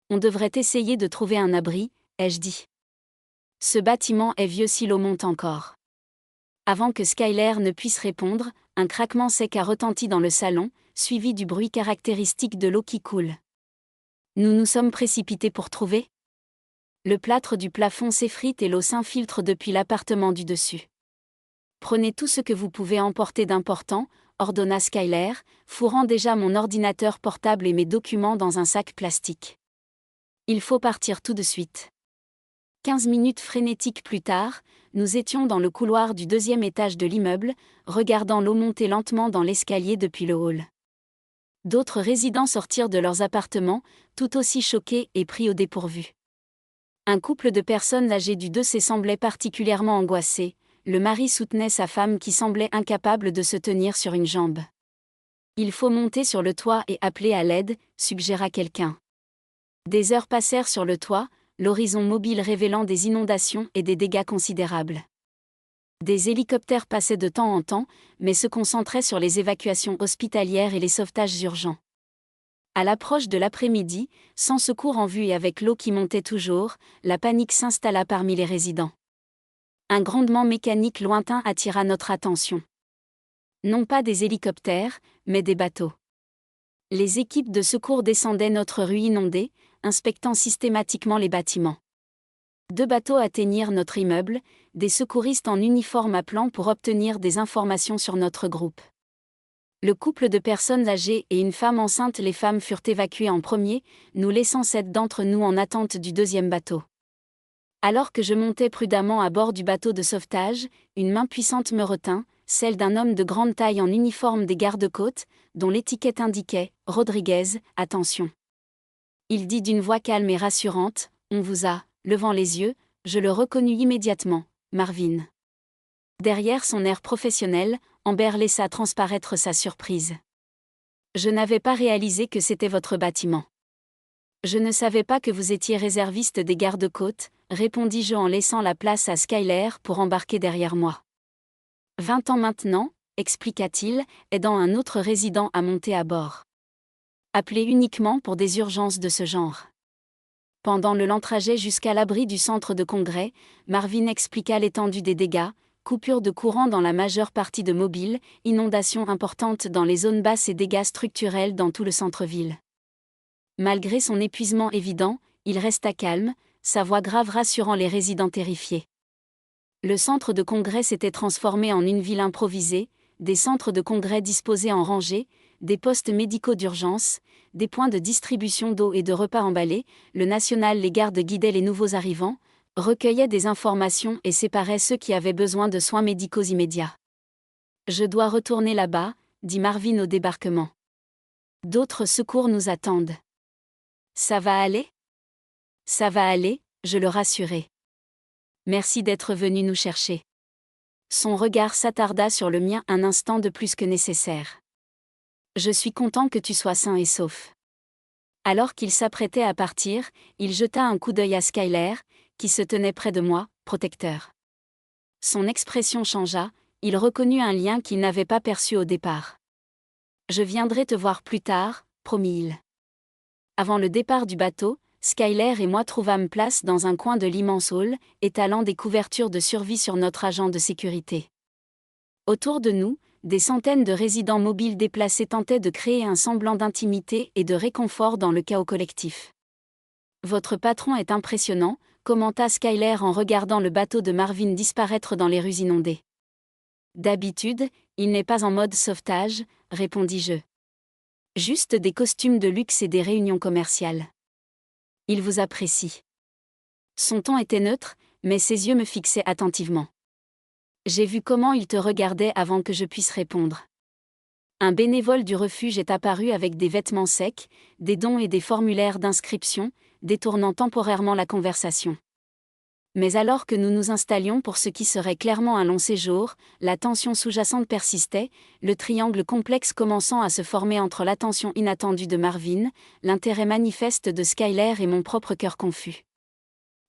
On devrait essayer de trouver un abri, ai-je dit. Ce bâtiment est vieux si l'eau monte encore. Avant que Skylar ne puisse répondre, un craquement sec a retenti dans le salon, suivi du bruit caractéristique de l'eau qui coule. Nous nous sommes précipités pour trouver. Le plâtre du plafond s'effrite et l'eau s'infiltre depuis l'appartement du dessus. Prenez tout ce que vous pouvez emporter d'important, ordonna Skylar, fourrant déjà mon ordinateur portable et mes documents dans un sac plastique. Il faut partir tout de suite. 15 minutes frénétiques plus tard, nous étions dans le couloir du 2e étage de l'immeuble, regardant l'eau monter lentement dans l'escalier depuis le hall. D'autres résidents sortirent de leurs appartements, tout aussi choqués et pris au dépourvu. Un couple de personnes âgées du 2C semblait particulièrement angoissé, le mari soutenait sa femme qui semblait incapable de se tenir sur une jambe. « Il faut monter sur le toit et appeler à l'aide », suggéra quelqu'un. Des heures passèrent sur le toit, l'horizon mobile révélant des inondations et des dégâts considérables. Des hélicoptères passaient de temps en temps, mais se concentraient sur les évacuations hospitalières et les sauvetages urgents. À l'approche de l'après-midi, sans secours en vue et avec l'eau qui montait toujours, la panique s'installa parmi les résidents. Un grondement mécanique lointain attira notre attention. Non pas des hélicoptères, mais des bateaux. Les équipes de secours descendaient notre rue inondée, inspectant systématiquement les bâtiments. 2 bateaux atteignirent notre immeuble, des secouristes en uniforme appelant pour obtenir des informations sur notre groupe. Le couple de personnes âgées et une femme enceinte, les femmes furent évacuées en premier, nous laissant 7 d'entre nous en attente du 2e bateau. Alors que je montais prudemment à bord du bateau de sauvetage, une main puissante me retint, celle d'un homme de grande taille en uniforme des gardes-côtes, dont l'étiquette indiquait « Rodriguez, attention ». Il dit d'une voix calme et rassurante « On vous a ». Levant les yeux, je le reconnus immédiatement, Marvin. Derrière son air professionnel, Amber laissa transparaître sa surprise. Je n'avais pas réalisé que c'était votre bâtiment. Je ne savais pas que vous étiez réserviste des gardes-côtes, répondis-je en laissant la place à Skylar pour embarquer derrière moi. 20 ans maintenant, expliqua-t-il, aidant un autre résident à monter à bord. Appelez uniquement pour des urgences de ce genre. Pendant le lent trajet jusqu'à l'abri du centre de congrès, Marvin expliqua l'étendue des dégâts, coupures de courant dans la majeure partie de Mobile, inondations importantes dans les zones basses et dégâts structurels dans tout le centre-ville. Malgré son épuisement évident, il resta calme, sa voix grave rassurant les résidents terrifiés. Le centre de congrès s'était transformé en une ville improvisée, des centres de congrès disposés en rangées, des postes médicaux d'urgence, des points de distribution d'eau et de repas emballés, le national les gardes guidaient les nouveaux arrivants, recueillaient des informations et séparaient ceux qui avaient besoin de soins médicaux immédiats. « Je dois retourner là-bas », dit Marvin au débarquement. « D'autres secours nous attendent. »« Ça va aller ? » ?»« Ça va aller, » je le rassurai. « Merci d'être venu nous chercher. » Son regard s'attarda sur le mien un instant de plus que nécessaire. « Je suis content que tu sois sain et sauf. » Alors qu'il s'apprêtait à partir, il jeta un coup d'œil à Skyler, qui se tenait près de moi, protecteur. Son expression changea, il reconnut un lien qu'il n'avait pas perçu au départ. « Je viendrai te voir plus tard », promit-il. Avant le départ du bateau, Skyler et moi trouvâmes place dans un coin de l'immense hall, étalant des couvertures de survie sur notre agent de sécurité. Autour de nous, des centaines de résidents mobiles déplacés tentaient de créer un semblant d'intimité et de réconfort dans le chaos collectif. « Votre patron est impressionnant », commenta Skyler en regardant le bateau de Marvin disparaître dans les rues inondées. « D'habitude, il n'est pas en mode sauvetage », répondis-je. « Juste des costumes de luxe et des réunions commerciales. » « Il vous apprécie. » Son ton était neutre, mais ses yeux me fixaient attentivement. J'ai vu comment il te regardait avant que je puisse répondre. Un bénévole du refuge est apparu avec des vêtements secs, des dons et des formulaires d'inscription, détournant temporairement la conversation. Mais alors que nous nous installions pour ce qui serait clairement un long séjour, la tension sous-jacente persistait, le triangle complexe commençant à se former entre l'attention inattendue de Marvin, l'intérêt manifeste de Skyler et mon propre cœur confus.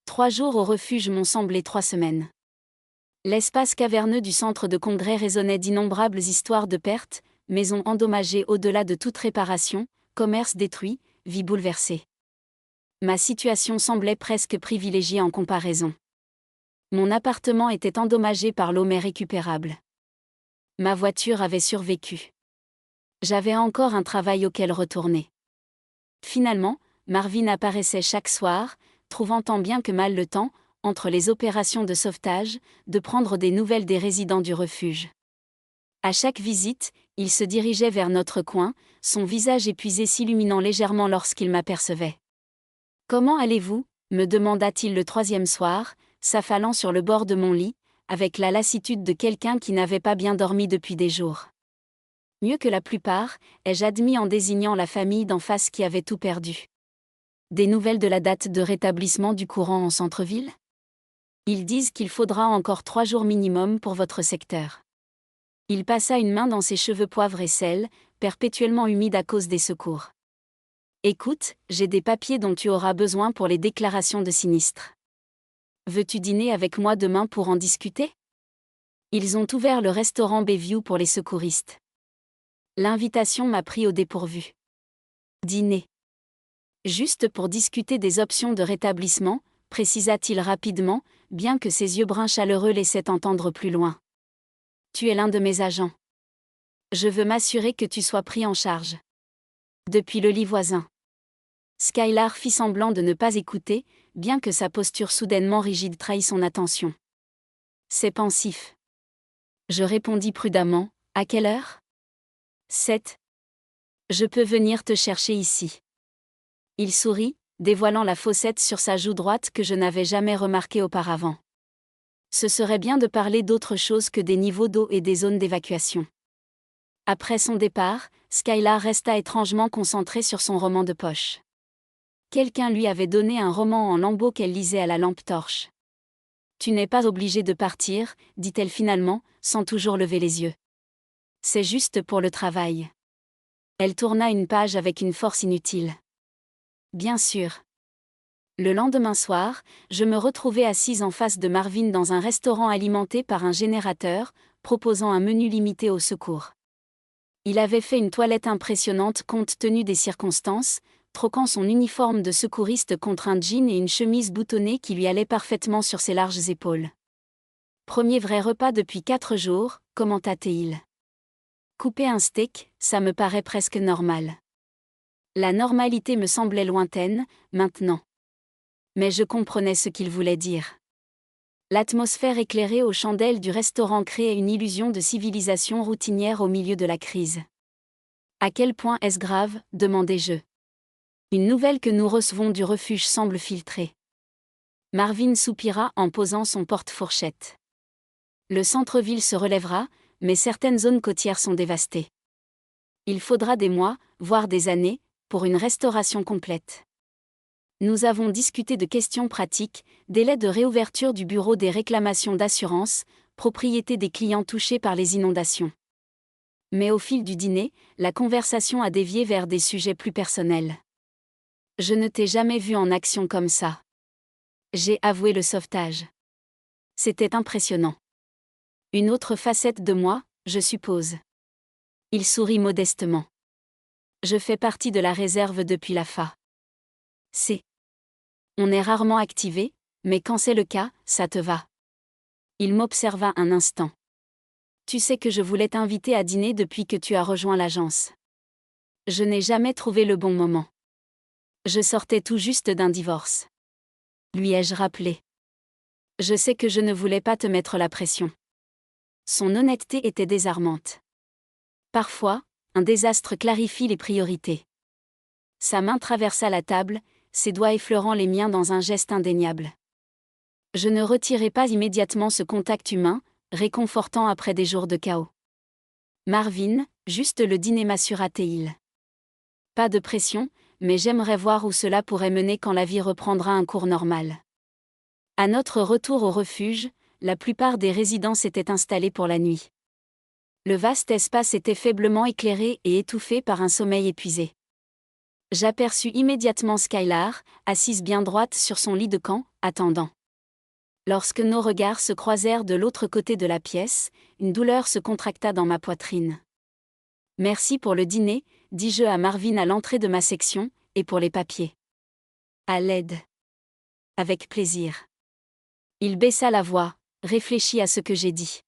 3 jours au refuge m'ont semblé 3 semaines. L'espace caverneux du centre de congrès résonnait d'innombrables histoires de pertes, maisons endommagées au-delà de toute réparation, commerces détruits, vies bouleversées. Ma situation semblait presque privilégiée en comparaison. Mon appartement était endommagé par l'eau mais récupérable. Ma voiture avait survécu. J'avais encore un travail auquel retourner. Finalement, Marvin apparaissait chaque soir, trouvant tant bien que mal le temps, entre les opérations de sauvetage, de prendre des nouvelles des résidents du refuge. À chaque visite, il se dirigeait vers notre coin, son visage épuisé s'illuminant légèrement lorsqu'il m'apercevait. « Comment allez-vous » me demanda-t-il le 3e soir, s'affalant sur le bord de mon lit, avec la lassitude de quelqu'un qui n'avait pas bien dormi depuis des jours. « Mieux que la plupart », ai-je admis en désignant la famille d'en face qui avait tout perdu. « Des nouvelles de la date de rétablissement du courant en centre-ville ? Ils disent qu'il faudra encore 3 jours minimum pour votre secteur. » Il passa une main dans ses cheveux poivre et sel, perpétuellement humides à cause des secours. « Écoute, j'ai des papiers dont tu auras besoin pour les déclarations de sinistre. Veux-tu dîner avec moi demain pour en discuter ? » Ils ont ouvert le restaurant Bayview pour les secouristes. L'invitation m'a pris au dépourvu. Dîner. Juste pour discuter des options de rétablissement, précisa-t-il rapidement, bien que ses yeux bruns chaleureux laissaient entendre plus loin. Tu es l'un de mes agents. Je veux m'assurer que tu sois pris en charge. Depuis le lit voisin. Skyler fit semblant de ne pas écouter, bien que sa posture soudainement rigide trahît son attention. C'est pensif. Je répondis prudemment, à quelle heure ? 7. Je peux venir te chercher ici. Il sourit, dévoilant la fossette sur sa joue droite que je n'avais jamais remarquée auparavant. Ce serait bien de parler d'autre chose que des niveaux d'eau et des zones d'évacuation. Après son départ, Skyler resta étrangement concentrée sur son roman de poche. Quelqu'un lui avait donné un roman en lambeaux qu'elle lisait à la lampe torche. « Tu n'es pas obligé de partir », dit-elle finalement, sans toujours lever les yeux. « C'est juste pour le travail. » Elle tourna une page avec une force inutile. « Bien sûr. » Le lendemain soir, je me retrouvai assise en face de Marvin dans un restaurant alimenté par un générateur, proposant un menu limité au secours. Il avait fait une toilette impressionnante compte tenu des circonstances, troquant son uniforme de secouriste contre un jean et une chemise boutonnée qui lui allait parfaitement sur ses larges épaules. Premier vrai repas depuis 4 jours, commenta-t-il. Couper un steak, ça me paraît presque normal. La normalité me semblait lointaine, maintenant. Mais je comprenais ce qu'il voulait dire. L'atmosphère éclairée aux chandelles du restaurant créait une illusion de civilisation routinière au milieu de la crise. À quel point est-ce grave, demandai-je. Une nouvelle que nous recevons du refuge semble filtrée. Marvin soupira en posant son porte-fourchette. Le centre-ville se relèvera, mais certaines zones côtières sont dévastées. Il faudra des mois, voire des années, pour une restauration complète. Nous avons discuté de questions pratiques, délai de réouverture du bureau des réclamations d'assurance, propriété des clients touchés par les inondations. Mais au fil du dîner, la conversation a dévié vers des sujets plus personnels. Je ne t'ai jamais vu en action comme ça. J'ai avoué le sauvetage. C'était impressionnant. Une autre facette de moi, je suppose. Il sourit modestement. Je fais partie de la réserve depuis la FA. On est rarement activé, mais quand c'est le cas, ça te va. Il m'observa un instant. Tu sais que je voulais t'inviter à dîner depuis que tu as rejoint l'agence. Je n'ai jamais trouvé le bon moment. Je sortais tout juste d'un divorce. Lui ai-je rappelé. Je sais que je ne voulais pas te mettre la pression. Son honnêteté était désarmante. Parfois, un désastre clarifie les priorités. Sa main traversa la table, ses doigts effleurant les miens dans un geste indéniable. Je ne retirai pas immédiatement ce contact humain, réconfortant après des jours de chaos. Marvin, juste le dîner m'assura-t-il. Pas de pression, mais j'aimerais voir où cela pourrait mener quand la vie reprendra un cours normal. À notre retour au refuge, la plupart des résidents s'étaient installés pour la nuit. Le vaste espace était faiblement éclairé et étouffé par un sommeil épuisé. J'aperçus immédiatement Skylar, assise bien droite sur son lit de camp, attendant. Lorsque nos regards se croisèrent de l'autre côté de la pièce, une douleur se contracta dans ma poitrine. « Merci pour le dîner », dis-je à Marvin à l'entrée de ma section, et pour les papiers. « À l'aide. »« Avec plaisir. » Il baissa la voix, réfléchit à ce que j'ai dit.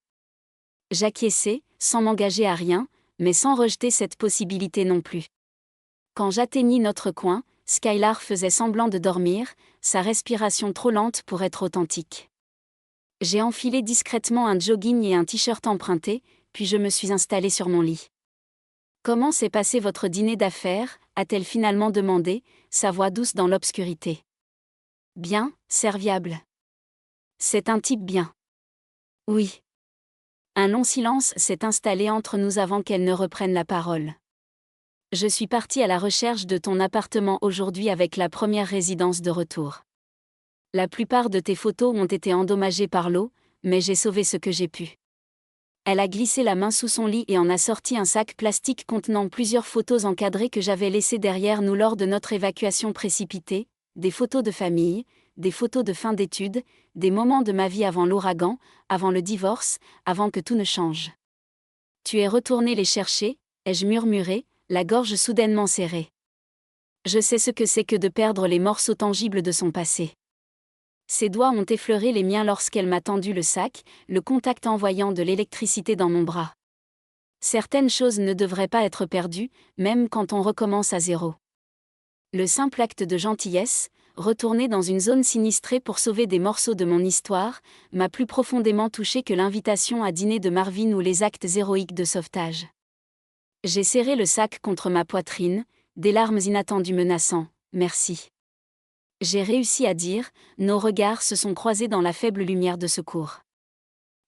J'acquiesçai, sans m'engager à rien, mais sans rejeter cette possibilité non plus. Quand j'atteignis notre coin, Skylar faisait semblant de dormir, sa respiration trop lente pour être authentique. J'ai enfilé discrètement un jogging et un t-shirt emprunté, puis je me suis installée sur mon lit. « Comment s'est passé votre dîner d'affaires » a-t-elle finalement demandé, sa voix douce dans l'obscurité. « Bien, serviable. »« C'est un type bien. »« Oui. » Un long silence s'est installé entre nous avant qu'elle ne reprenne la parole. « Je suis partie à la recherche de ton appartement aujourd'hui avec la première résidence de retour. La plupart de tes photos ont été endommagées par l'eau, mais j'ai sauvé ce que j'ai pu. » Elle a glissé la main sous son lit et en a sorti un sac plastique contenant plusieurs photos encadrées que j'avais laissées derrière nous lors de notre évacuation précipitée, des photos de famille, des photos de fin d'études, des moments de ma vie avant l'ouragan, avant le divorce, avant que tout ne change. « Tu es retourné les chercher ?» ai-je murmuré, la gorge soudainement serrée. Je sais ce que c'est que de perdre les morceaux tangibles de son passé. Ses doigts ont effleuré les miens lorsqu'elle m'a tendu le sac, le contact envoyant de l'électricité dans mon bras. Certaines choses ne devraient pas être perdues, même quand on recommence à zéro. Le simple acte de gentillesse, retourner dans une zone sinistrée pour sauver des morceaux de mon histoire, m'a plus profondément touché que l'invitation à dîner de Marvin ou les actes héroïques de sauvetage. J'ai serré le sac contre ma poitrine, des larmes inattendues menaçant « Merci ». J'ai réussi à dire, nos regards se sont croisés dans la faible lumière de secours.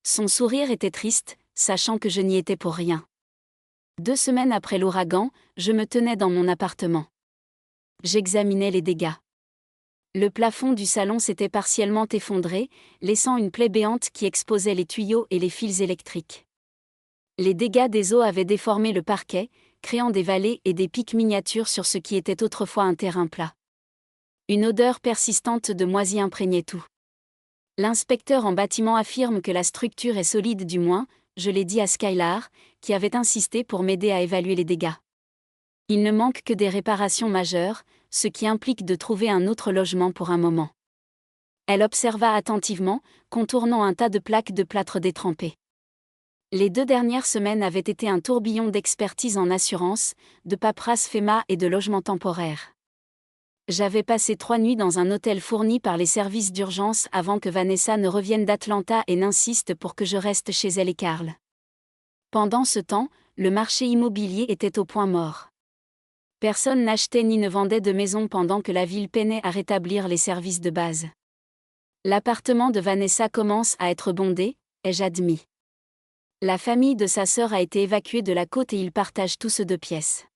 Son sourire était triste, sachant que je n'y étais pour rien. 2 semaines après l'ouragan, je me tenais dans mon appartement. J'examinais les dégâts. Le plafond du salon s'était partiellement effondré, laissant une plaie béante qui exposait les tuyaux et les fils électriques. Les dégâts des eaux avaient déformé le parquet, créant des vallées et des pics miniatures sur ce qui était autrefois un terrain plat. Une odeur persistante de moisi imprégnait tout. L'inspecteur en bâtiment affirme que la structure est solide du moins, je l'ai dit à Skylar, qui avait insisté pour m'aider à évaluer les dégâts. Il ne manque que des réparations majeures, ce qui implique de trouver un autre logement pour un moment. Elle observa attentivement, contournant un tas de plaques de plâtre détrempées. Les 2 dernières semaines avaient été un tourbillon d'expertise en assurance, de paperasse FEMA et de logement temporaire. J'avais passé 3 nuits dans un hôtel fourni par les services d'urgence avant que Vanessa ne revienne d'Atlanta et n'insiste pour que je reste chez elle et Carl. Pendant ce temps, le marché immobilier était au point mort. Personne n'achetait ni ne vendait de maison pendant que la ville peinait à rétablir les services de base. L'appartement de Vanessa commence à être bondé, ai-je admis. La famille de sa sœur a été évacuée de la côte et ils partagent tous 2 pièces.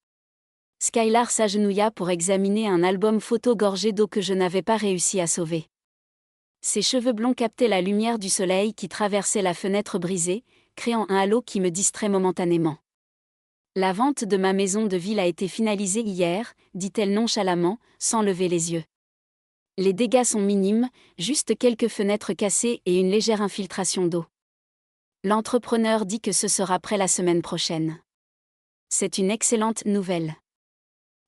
Skylar s'agenouilla pour examiner un album photo gorgé d'eau que je n'avais pas réussi à sauver. Ses cheveux blonds captaient la lumière du soleil qui traversait la fenêtre brisée, créant un halo qui me distrait momentanément. La vente de ma maison de ville a été finalisée hier, dit-elle nonchalamment, sans lever les yeux. Les dégâts sont minimes, juste quelques fenêtres cassées et une légère infiltration d'eau. L'entrepreneur dit que ce sera prêt la semaine prochaine. C'est une excellente nouvelle.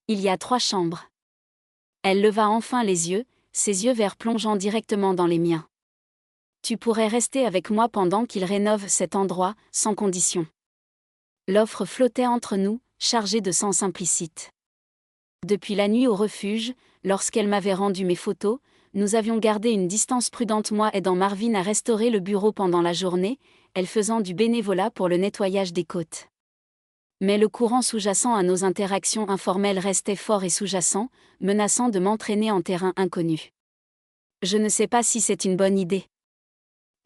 Il y a 3 chambres. Elle leva enfin les yeux, ses yeux verts plongeant directement dans les miens. Tu pourrais rester avec moi pendant qu'il rénove cet endroit, sans condition. L'offre flottait entre nous, chargée de sens implicites. Depuis la nuit au refuge, lorsqu'elle m'avait rendu mes photos, nous avions gardé une distance prudente, moi aidant Marvin à restaurer le bureau pendant la journée, elle faisant du bénévolat pour le nettoyage des côtes. Mais le courant sous-jacent à nos interactions informelles restait fort et sous-jacent, menaçant de m'entraîner en terrain inconnu. Je ne sais pas si c'est une bonne idée.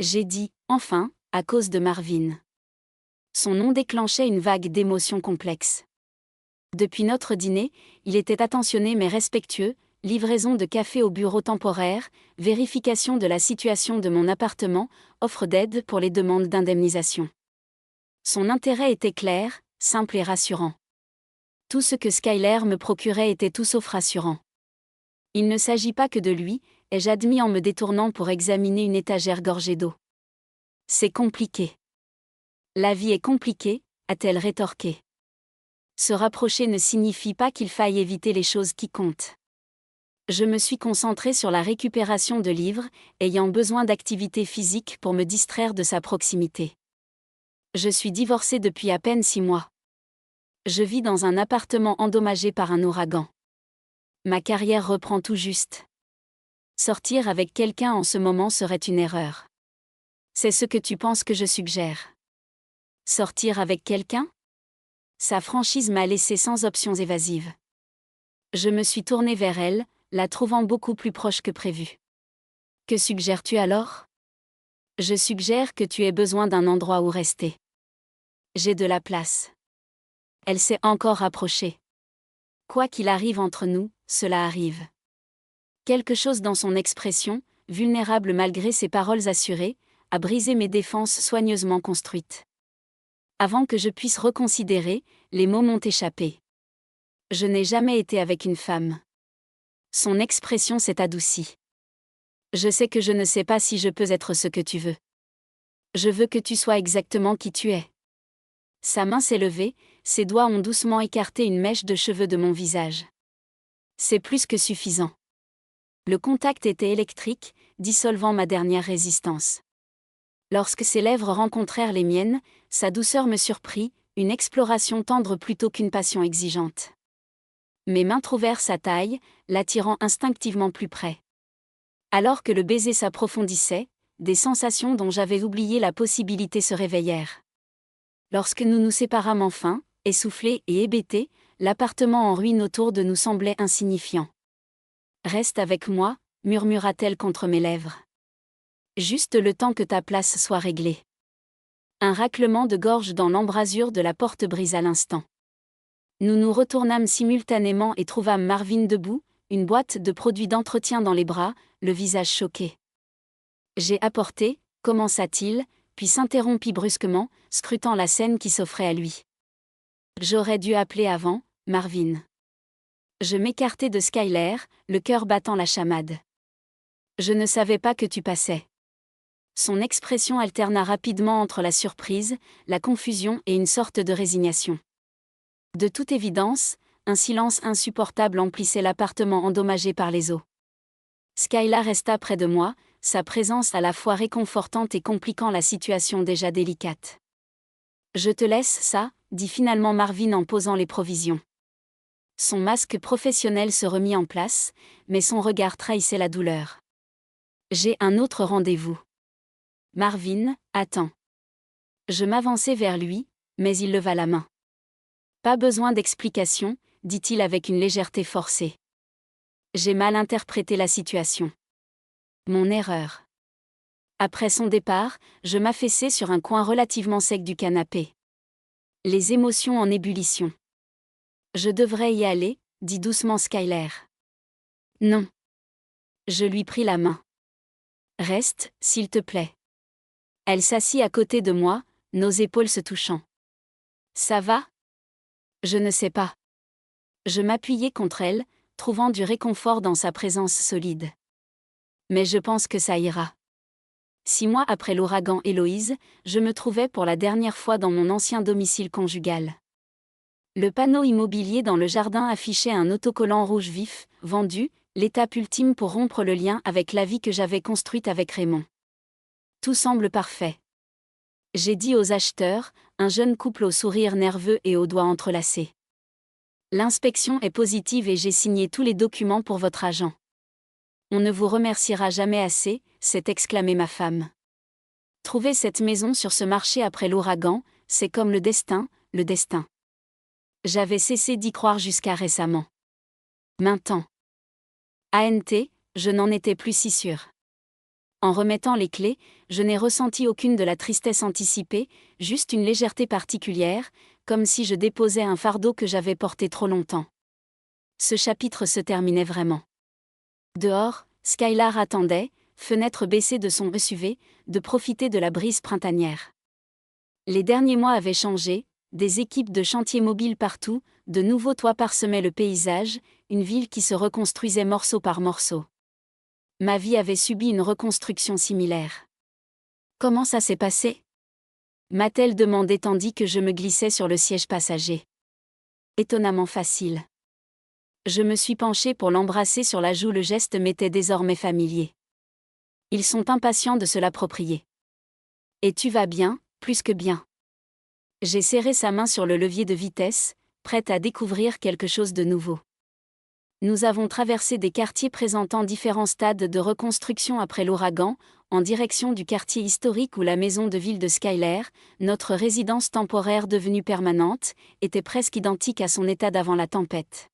J'ai dit, enfin, à cause de Marvin. Son nom déclenchait une vague d'émotions complexes. Depuis notre dîner, il était attentionné mais respectueux, livraison de café au bureau temporaire, vérification de la situation de mon appartement, offre d'aide pour les demandes d'indemnisation. Son intérêt était clair, simple et rassurant. Tout ce que Skylar me procurait était tout sauf rassurant. Il ne s'agit pas que de lui, ai-je admis en me détournant pour examiner une étagère gorgée d'eau. C'est compliqué. La vie est compliquée, a-t-elle rétorqué. Se rapprocher ne signifie pas qu'il faille éviter les choses qui comptent. Je me suis concentrée sur la récupération de livres, ayant besoin d'activité physique pour me distraire de sa proximité. Je suis divorcée depuis à peine 6 mois. Je vis dans un appartement endommagé par un ouragan. Ma carrière reprend tout juste. Sortir avec quelqu'un en ce moment serait une erreur. C'est ce que tu penses que je suggère. Sortir avec quelqu'un ? Sa franchise m'a laissé sans options évasives. Je me suis tournée vers elle, la trouvant beaucoup plus proche que prévu. Que suggères-tu alors ? Je suggère que tu aies besoin d'un endroit où rester. J'ai de la place. Elle s'est encore rapprochée. Quoi qu'il arrive entre nous, cela arrive. Quelque chose dans son expression, vulnérable malgré ses paroles assurées, a brisé mes défenses soigneusement construites. Avant que je puisse reconsidérer, les mots m'ont échappé. Je n'ai jamais été avec une femme. Son expression s'est adoucie. Je sais que je ne sais pas si je peux être ce que tu veux. Je veux que tu sois exactement qui tu es. Sa main s'est levée, ses doigts ont doucement écarté une mèche de cheveux de mon visage. C'est plus que suffisant. Le contact était électrique, dissolvant ma dernière résistance. Lorsque ses lèvres rencontrèrent les miennes, sa douceur me surprit, une exploration tendre plutôt qu'une passion exigeante. Mes mains trouvèrent sa taille, l'attirant instinctivement plus près. Alors que le baiser s'approfondissait, des sensations dont j'avais oublié la possibilité se réveillèrent. Lorsque nous nous séparâmes enfin, essoufflés et hébétés, l'appartement en ruine autour de nous semblait insignifiant. « Reste avec moi », murmura-t-elle contre mes lèvres. « Juste le temps que ta place soit réglée. » Un raclement de gorge dans l'embrasure de la porte brise à l'instant. Nous nous retournâmes simultanément et trouvâmes Marvin debout, une boîte de produits d'entretien dans les bras, le visage choqué. « J'ai apporté », commença-t-il, puis s'interrompit brusquement, scrutant la scène qui s'offrait à lui. « J'aurais dû appeler avant, Marvin. » Je m'écartai de Skylar, le cœur battant la chamade. « Je ne savais pas que tu passais. » Son expression alterna rapidement entre la surprise, la confusion et une sorte de résignation. De toute évidence, un silence insupportable emplissait l'appartement endommagé par les eaux. Skylar resta près de moi, sa présence à la fois réconfortante et compliquant la situation déjà délicate. Je te laisse ça, dit finalement Marvin en posant les provisions. Son masque professionnel se remit en place, mais son regard trahissait la douleur. J'ai un autre rendez-vous. Marvin, attends. Je m'avançai vers lui, mais il leva la main. Pas besoin d'explication, dit-il avec une légèreté forcée. J'ai mal interprété la situation. Mon erreur. Après son départ, je m'affaissai sur un coin relativement sec du canapé. Les émotions en ébullition. Je devrais y aller, dit doucement Skylar. Non. Je lui pris la main. Reste, s'il te plaît. Elle s'assit à côté de moi, nos épaules se touchant. Ça va ? Je ne sais pas. Je m'appuyai contre elle, trouvant du réconfort dans sa présence solide. Mais je pense que ça ira. 6 mois après l'ouragan Héloïse, je me trouvais pour la dernière fois dans mon ancien domicile conjugal. Le panneau immobilier dans le jardin affichait un autocollant rouge vif, vendu, l'étape ultime pour rompre le lien avec la vie que j'avais construite avec Raymond. Tout semble parfait. J'ai dit aux acheteurs, un jeune couple au sourire nerveux et aux doigts entrelacés. L'inspection est positive et j'ai signé tous les documents pour votre agent. On ne vous remerciera jamais assez, s'est exclamée ma femme. Trouver cette maison sur ce marché après l'ouragan, c'est comme le destin, le destin. J'avais cessé d'y croire jusqu'à récemment. Maintenant. ANT, je n'en étais plus si sûre. En remettant les clés, je n'ai ressenti aucune de la tristesse anticipée, juste une légèreté particulière, comme si je déposais un fardeau que j'avais porté trop longtemps. Ce chapitre se terminait vraiment. Dehors, Skylar attendait, fenêtre baissée de son SUV, de profiter de la brise printanière. Les derniers mois avaient changé, des équipes de chantier mobiles partout, de nouveaux toits parsemaient le paysage, une ville qui se reconstruisait morceau par morceau. Ma vie avait subi une reconstruction similaire. Comment ça s'est passé ? M'a-t-elle demandé tandis que je me glissais sur le siège passager. Étonnamment facile. Je me suis penchée pour l'embrasser sur la joue, le geste m'était désormais familier. Ils sont impatients de se l'approprier. Et tu vas bien, plus que bien. J'ai serré sa main sur le levier de vitesse, prête à découvrir quelque chose de nouveau. Nous avons traversé des quartiers présentant différents stades de reconstruction après l'ouragan, en direction du quartier historique où la maison de ville de Skylar, notre résidence temporaire devenue permanente, était presque identique à son état d'avant la tempête.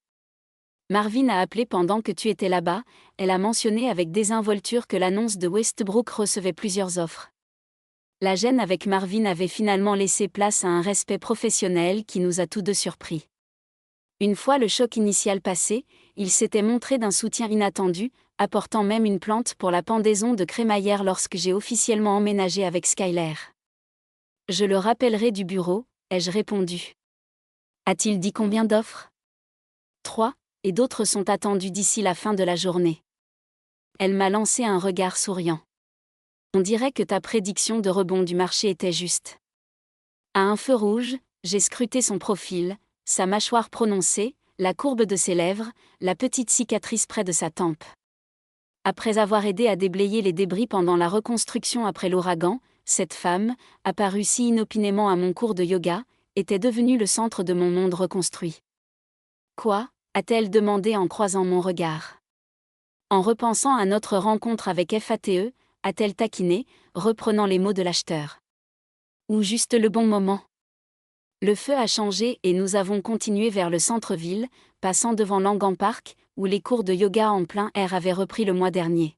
Marvin a appelé pendant que tu étais là-bas, elle a mentionné avec désinvolture que l'annonce de Westbrook recevait plusieurs offres. La gêne avec Marvin avait finalement laissé place à un respect professionnel qui nous a tous deux surpris. Une fois le choc initial passé, il s'était montré d'un soutien inattendu, apportant même une plante pour la pendaison de crémaillère lorsque j'ai officiellement emménagé avec Skylar. Je le rappellerai du bureau, ai-je répondu. A-t-il dit combien d'offres ? 3, et d'autres sont attendus d'ici la fin de la journée. Elle m'a lancé un regard souriant. On dirait que ta prédiction de rebond du marché était juste. À un feu rouge, j'ai scruté son profil, sa mâchoire prononcée, la courbe de ses lèvres, la petite cicatrice près de sa tempe. Après avoir aidé à déblayer les débris pendant la reconstruction après l'ouragan, cette femme, apparue si inopinément à mon cours de yoga, était devenue le centre de mon monde reconstruit. Quoi ? A-t-elle demandé en croisant mon regard. En repensant à notre rencontre avec FATE, a-t-elle taquiné, reprenant les mots de l'acheteur. Ou juste le bon moment. Le feu a changé et nous avons continué vers le centre-ville, passant devant Langham Park, où les cours de yoga en plein air avaient repris le mois dernier.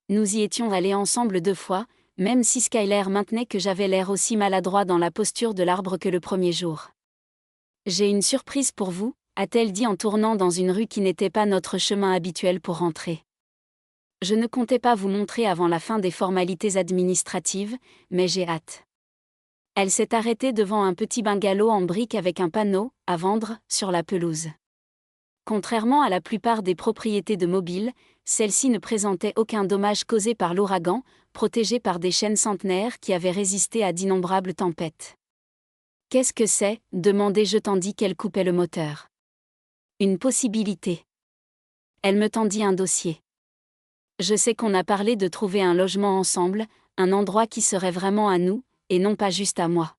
Nous y étions allés ensemble 2 fois, même si Skylar maintenait que j'avais l'air aussi maladroit dans la posture de l'arbre que le premier jour. J'ai une surprise pour vous, a-t-elle dit en tournant dans une rue qui n'était pas notre chemin habituel pour rentrer. Je ne comptais pas vous montrer avant la fin des formalités administratives, mais j'ai hâte. Elle s'est arrêtée devant un petit bungalow en briques avec un panneau « À vendre » sur la pelouse. Contrairement à la plupart des propriétés de mobiles, celle-ci ne présentait aucun dommage causé par l'ouragan, protégée par des chênes centenaires qui avaient résisté à d'innombrables tempêtes. « Qu'est-ce que c'est » demandai-je tandis qu'elle coupait le moteur. Une possibilité. Elle me tendit un dossier. Je sais qu'on a parlé de trouver un logement ensemble, un endroit qui serait vraiment à nous, et non pas juste à moi.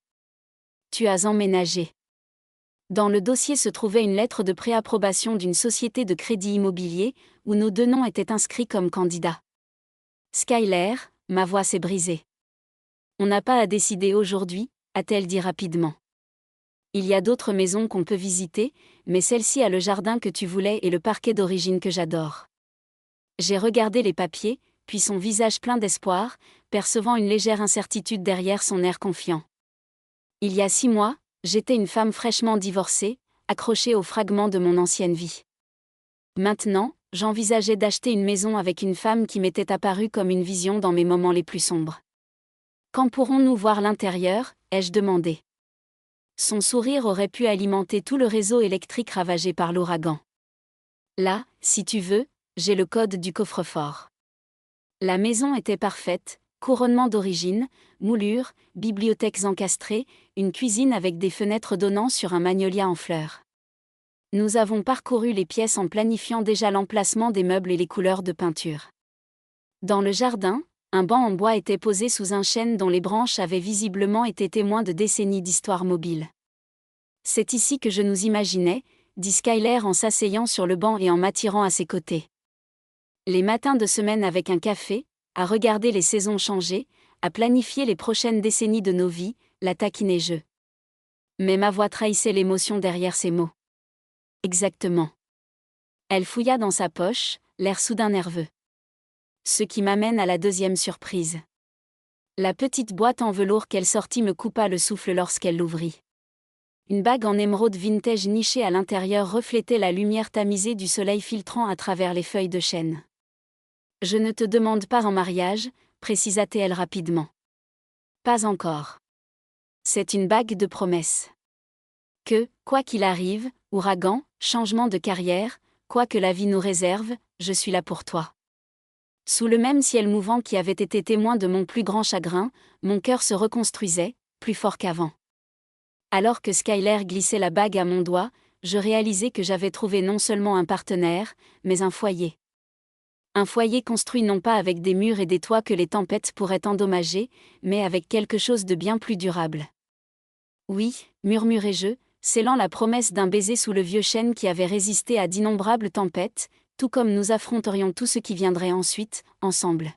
Tu as emménagé. Dans le dossier se trouvait une lettre de préapprobation d'une société de crédit immobilier, où nos deux noms étaient inscrits comme candidats. Skyler, ma voix s'est brisée. On n'a pas à décider aujourd'hui, a-t-elle dit rapidement. Il y a d'autres maisons qu'on peut visiter, mais celle-ci a le jardin que tu voulais et le parquet d'origine que j'adore. J'ai regardé les papiers, puis son visage plein d'espoir, percevant une légère incertitude derrière son air confiant. Il y a 6 mois, j'étais une femme fraîchement divorcée, accrochée aux fragments de mon ancienne vie. Maintenant, j'envisageais d'acheter une maison avec une femme qui m'était apparue comme une vision dans mes moments les plus sombres. Quand pourrons-nous voir l'intérieur ? Ai-je demandé. Son sourire aurait pu alimenter tout le réseau électrique ravagé par l'ouragan. Là, si tu veux, j'ai le code du coffre-fort. La maison était parfaite, couronnement d'origine, moulures, bibliothèques encastrées, une cuisine avec des fenêtres donnant sur un magnolia en fleurs. Nous avons parcouru les pièces en planifiant déjà l'emplacement des meubles et les couleurs de peinture. Dans le jardin, un banc en bois était posé sous un chêne dont les branches avaient visiblement été témoins de décennies d'histoire mobile. C'est ici que je nous imaginais, dit Skyler en s'asseyant sur le banc et en m'attirant à ses côtés. Les matins de semaine avec un café, à regarder les saisons changer, à planifier les prochaines décennies de nos vies, la taquinais je. Mais ma voix trahissait l'émotion derrière ces mots. Exactement. Elle fouilla dans sa poche, l'air soudain nerveux. Ce qui m'amène à la deuxième surprise. La petite boîte en velours qu'elle sortit me coupa le souffle lorsqu'elle l'ouvrit. Une bague en émeraude vintage nichée à l'intérieur reflétait la lumière tamisée du soleil filtrant à travers les feuilles de chêne. « Je ne te demande pas en mariage », précisa-t-elle rapidement. « Pas encore. C'est une bague de promesse. Que, quoi qu'il arrive, ouragan, changement de carrière, quoi que la vie nous réserve, je suis là pour toi. » Sous le même ciel mouvant qui avait été témoin de mon plus grand chagrin, mon cœur se reconstruisait, plus fort qu'avant. Alors que Skyler glissait la bague à mon doigt, je réalisais que j'avais trouvé non seulement un partenaire, mais un foyer. Un foyer construit non pas avec des murs et des toits que les tempêtes pourraient endommager, mais avec quelque chose de bien plus durable. Oui, murmurai-je, scellant la promesse d'un baiser sous le vieux chêne qui avait résisté à d'innombrables tempêtes, tout comme nous affronterions tout ce qui viendrait ensuite, ensemble.